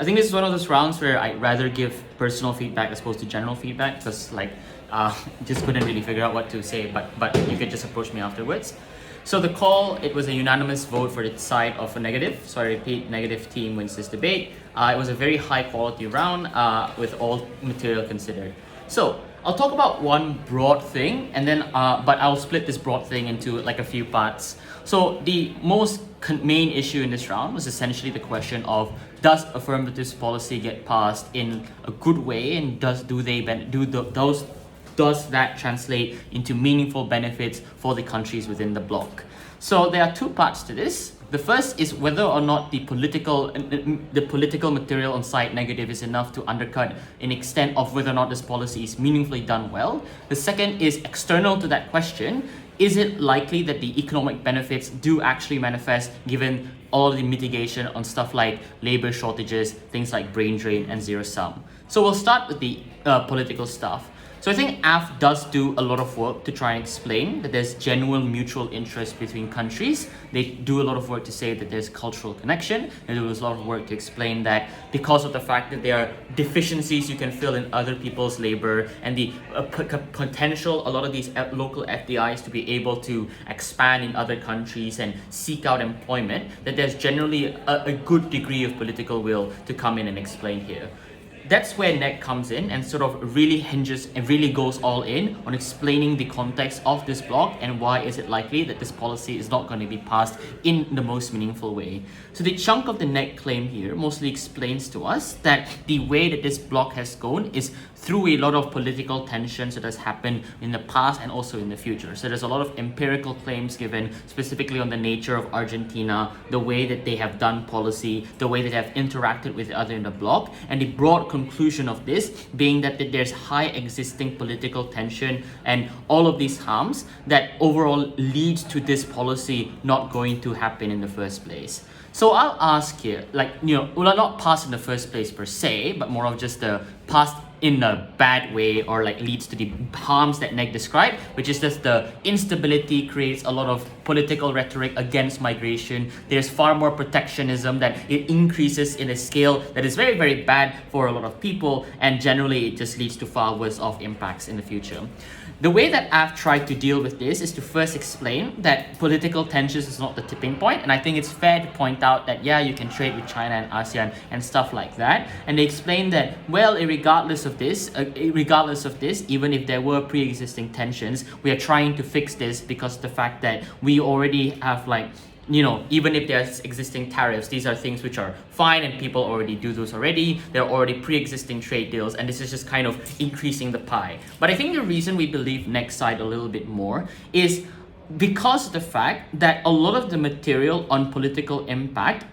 think this is one of those rounds where I'd rather give personal feedback as opposed to general feedback, because just couldn't really figure out what to say, but you could just approach me afterwards. So the call, it was a unanimous vote for the side of a negative. So I repeat, negative team wins this debate. It was a very high quality round with all material considered. So I'll talk about one broad thing, and then but I'll split this broad thing into a few parts. So the most main issue in this round was essentially the question of, does affirmative policy get passed in a good way, and does that translate into meaningful benefits for the countries within the bloc? So there are two parts to this. The first is whether or not the political material on side negative is enough to undercut an extent of whether or not this policy is meaningfully done well. The second is external to that question. Is it likely that the economic benefits do actually manifest given all the mitigation on stuff like labor shortages, things like brain drain and zero sum? So we'll start with the political stuff. So I think AF does do a lot of work to try and explain that there's genuine mutual interest between countries. They do a lot of work to say that there's cultural connection. They do a lot of work to explain that because of the fact that there are deficiencies you can fill in other people's labor, and the potential, a lot of these local FDIs to be able to expand in other countries and seek out employment, that there's generally a good degree of political will to come in and explain here. That's where NEG comes in and sort of really hinges and really goes all in on explaining the context of this bloc and why is it likely that this policy is not going to be passed in the most meaningful way. So the chunk of the NEG claim here mostly explains to us that the way that this bloc has gone is through a lot of political tensions that has happened in the past and also in the future. So there's a lot of empirical claims given specifically on the nature of Argentina, the way that they have done policy, the way that they have interacted with the other in the bloc, and the broad conclusion of this being that there's high existing political tension and all of these harms that overall leads to this policy not going to happen in the first place. So I'll ask here, will not pass in the first place per se, but more of just the past in a bad way, or leads to the harms that NEG described, which is just the instability creates a lot of political rhetoric against migration. There's far more protectionism, that it increases in a scale that is very, very bad for a lot of people, and generally it just leads to far worse off impacts in the future. The way that I've tried to deal with this is to first explain that political tensions is not the tipping point, and I think it's fair to point out that you can trade with China and ASEAN and stuff like that, and they explain that regardless of this, even if there were pre-existing tensions, we are trying to fix this because of the fact that we already have even if there's existing tariffs, these are things which are fine and people already do those already. There are already pre-existing trade deals, and this is just kind of increasing the pie. But I think the reason we believe next side a little bit more is because of the fact that a lot of the material on political impact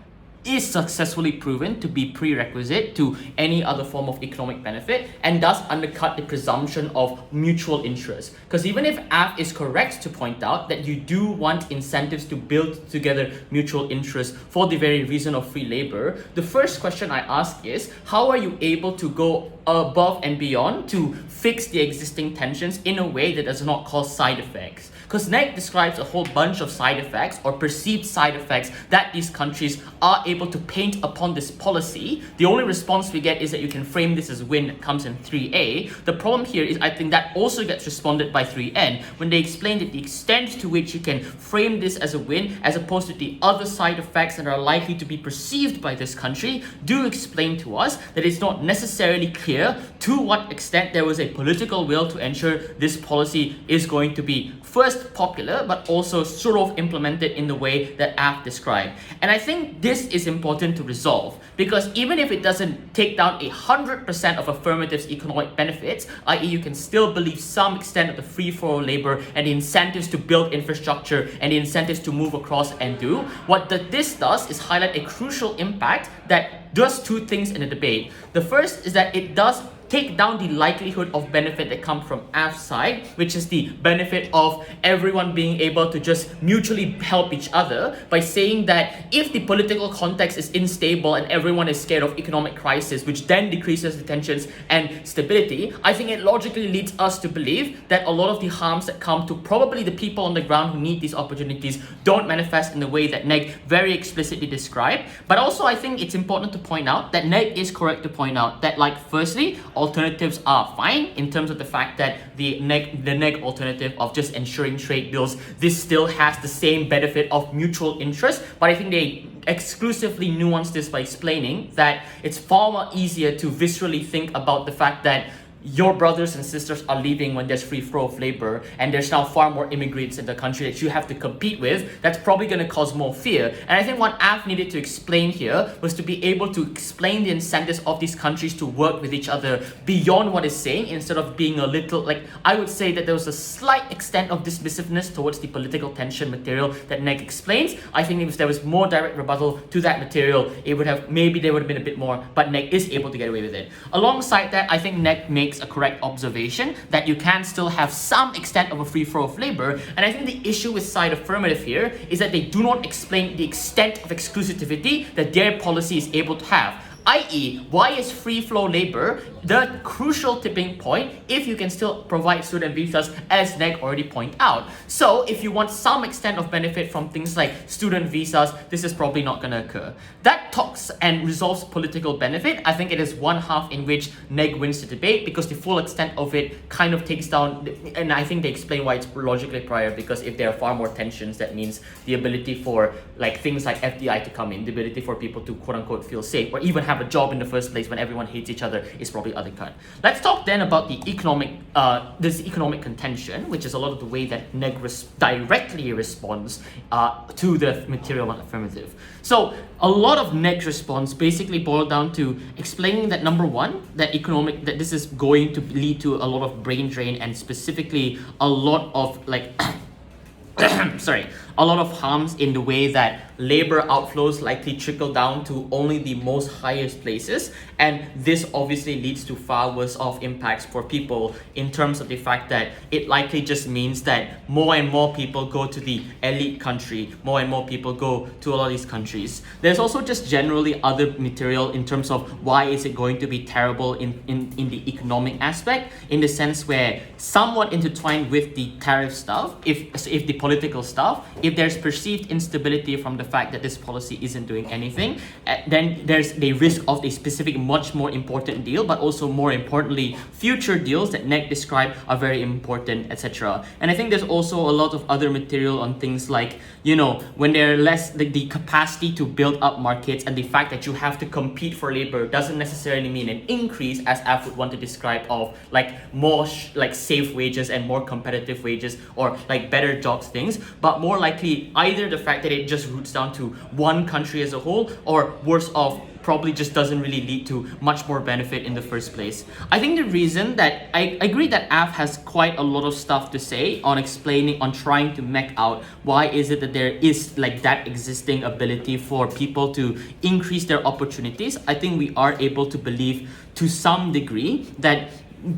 is successfully proven to be prerequisite to any other form of economic benefit, and thus undercut the presumption of mutual interest. Because even if AF is correct to point out that you do want incentives to build together mutual interest for the very reason of free labor, the first question I ask is, how are you able to go above and beyond to fix the existing tensions in a way that does not cause side effects? Because NEG describes a whole bunch of side effects or perceived side effects that these countries are able able to paint upon this policy, the only response we get is that you can frame this as win comes in 3A. The problem here is I think that also gets responded by 3N when they explain that the extent to which you can frame this as a win as opposed to the other side effects that are likely to be perceived by this country do explain to us that it's not necessarily clear to what extent there was a political will to ensure this policy is going to be first popular but also sort of implemented in the way that Af described. And I think this is important to resolve because even if it doesn't take down 100% of affirmative's economic benefits, i.e. you can still believe some extent of the free flow of labor and the incentives to build infrastructure and the incentives to move across and do, what this does is highlight a crucial impact that does two things in the debate. The first is that it does take down the likelihood of benefit that comes from Af's side, which is the benefit of everyone being able to just mutually help each other by saying that if the political context is unstable and everyone is scared of economic crisis, which then decreases the tensions and stability, I think it logically leads us to believe that a lot of the harms that come to probably the people on the ground who need these opportunities don't manifest in the way that Neg very explicitly described. But also I think it's important to point out that Neg is correct to point out that, like, firstly, alternatives are fine in terms of the fact that the neg alternative of just ensuring trade deals, this still has the same benefit of mutual interest, but I think they exclusively nuance this by explaining that it's far more easier to viscerally think about the fact that your brothers and sisters are leaving when there's free flow of labor and there's now far more immigrants in the country that you have to compete with. That's probably going to cause more fear. And I think what Af needed to explain here was to be able to explain the incentives of these countries to work with each other beyond what is saying, instead of being a little, like, I would say that there was a slight extent of dismissiveness towards the political tension material that Neg explains. I think if there was more direct rebuttal to that material, it would have, maybe there would have been a bit more, but Neg is able to get away with it. Alongside that, I think Neg makes a correct observation that you can still have some extent of a free flow of labor, and I think the issue with side affirmative here is that they do not explain the extent of exclusivity that their policy is able to have. I.e., why is free flow labor the crucial tipping point if you can still provide student visas, as Neg already pointed out? So if you want some extent of benefit from things like student visas, this is probably not going to occur. That talks and resolves political benefit. I think it is one half in which Neg wins the debate because the full extent of it kind of takes down, and I think they explain why it's logically prior, because if there are far more tensions, that means the ability for like things like FDI to come in, the ability for people to quote unquote feel safe or even have a job in the first place when everyone hates each other is probably undercut. Let's talk then about the this economic contention, which is a lot of the way that Neg directly responds to the material on affirmative. So a lot of Neg's response basically boiled down to explaining that, number one, that this is going to lead to a lot of brain drain and specifically a lot of like a lot of harms in the way that labor outflows likely trickle down to only the most highest places, and this obviously leads to far worse off impacts for people in terms of the fact that it likely just means that more and more people go to the elite country, more and more people go to a lot of these countries. There's also just generally other material in terms of why is it going to be terrible in the economic aspect, in the sense where somewhat intertwined with the tariff stuff, if the political stuff, if there's perceived instability from the fact that this policy isn't doing anything, then there's the risk of a specific much more important deal, but also more importantly future deals that Neg described are very important, etc. And I think there's also a lot of other material on things like, you know, when there are less the capacity to build up markets, and the fact that you have to compete for labor doesn't necessarily mean an increase, as Af would want to describe, of like more like safe wages and more competitive wages or like better jobs things, but more likely either the fact that it just roots down to one country as a whole, or worse off, probably just doesn't really lead to much more benefit in the first place. I think the reason that I agree that Af has quite a lot of stuff to say on explaining, on trying to mech out why is it that there is like that existing ability for people to increase their opportunities. I think we are able to believe to some degree that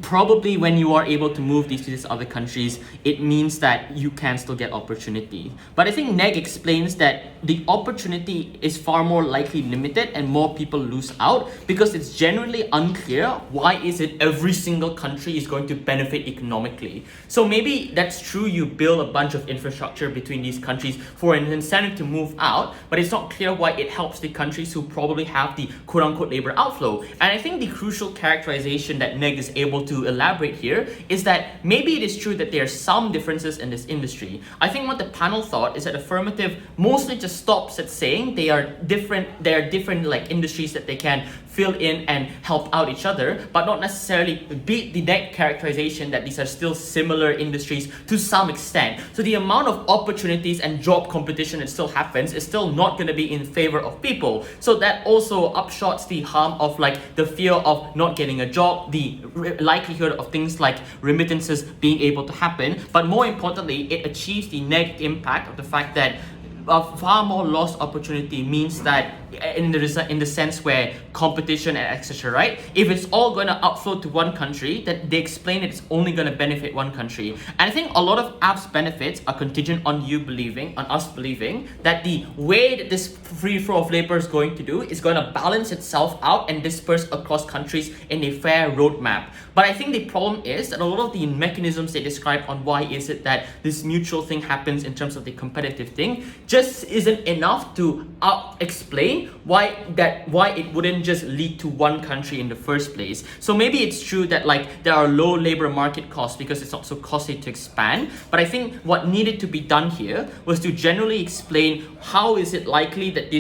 probably when you are able to move these to these other countries, it means that you can still get opportunity. But I think Neg explains that the opportunity is far more likely limited and more people lose out because it's generally unclear why is it every single country is going to benefit economically. So maybe that's true, you build a bunch of infrastructure between these countries for an incentive to move out, but it's not clear why it helps the countries who probably have the quote-unquote labor outflow. And I think the crucial characterization that Neg is able to elaborate here is that maybe it is true that there are some differences in this industry. I think what the panel thought is that Affirmative mostly just stops at saying they are different like industries that they can fill in and help out each other, but not necessarily beat the Neg characterization that these are still similar industries to some extent. So the amount of opportunities and job competition that still happens is still not going to be in favor of people. So that also upshots the harm of like the fear of not getting a job, the likelihood of things like remittances being able to happen, but more importantly, it achieves the Neg impact of the fact that far more lost opportunity means that in the sense where competition and etc, right? If it's all going to outflow to one country, that they explain it's only going to benefit one country. And I think a lot of apps benefits are contingent on us believing that the way that this free flow of labor is going to do is going to balance itself out and disperse across countries in a fair roadmap. But I think the problem is that a lot of the mechanisms they describe on why is it that this mutual thing happens in terms of the competitive thing just isn't enough to explain why it wouldn't just lead to one country in the first place. So maybe it's true that like there are low labor market costs because it's not so costly to expand, but I think what needed to be done here was to generally explain how is it likely that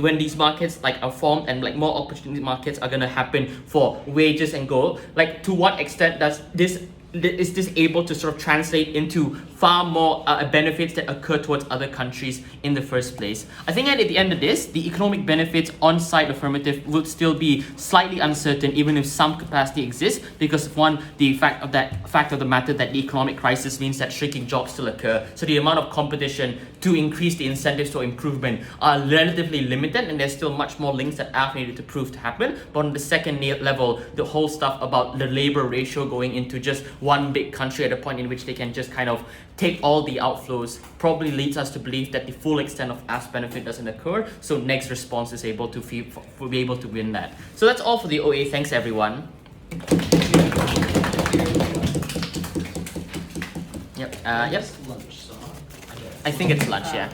when these markets like are formed and like more opportunity markets are going to happen for wages and gold, like to what extent is this able to sort of translate into far more benefits that occur towards other countries in the first place. I think at the end of this, the economic benefits on-site Affirmative would still be slightly uncertain even if some capacity exists because one, the fact of the matter that the economic crisis means that shrinking jobs still occur. So the amount of competition to increase the incentives for improvement are relatively limited and there's still much more links that are needed to prove to happen. But on the second level, the whole stuff about the labor ratio going into just one big country at a point in which they can just kind of take all the outflows probably leads us to believe that the full extent of apps benefit doesn't occur. So Neg's response is able to be able to win that. So that's all for the OA. Thanks everyone. Yep. I think it's lunch, yeah.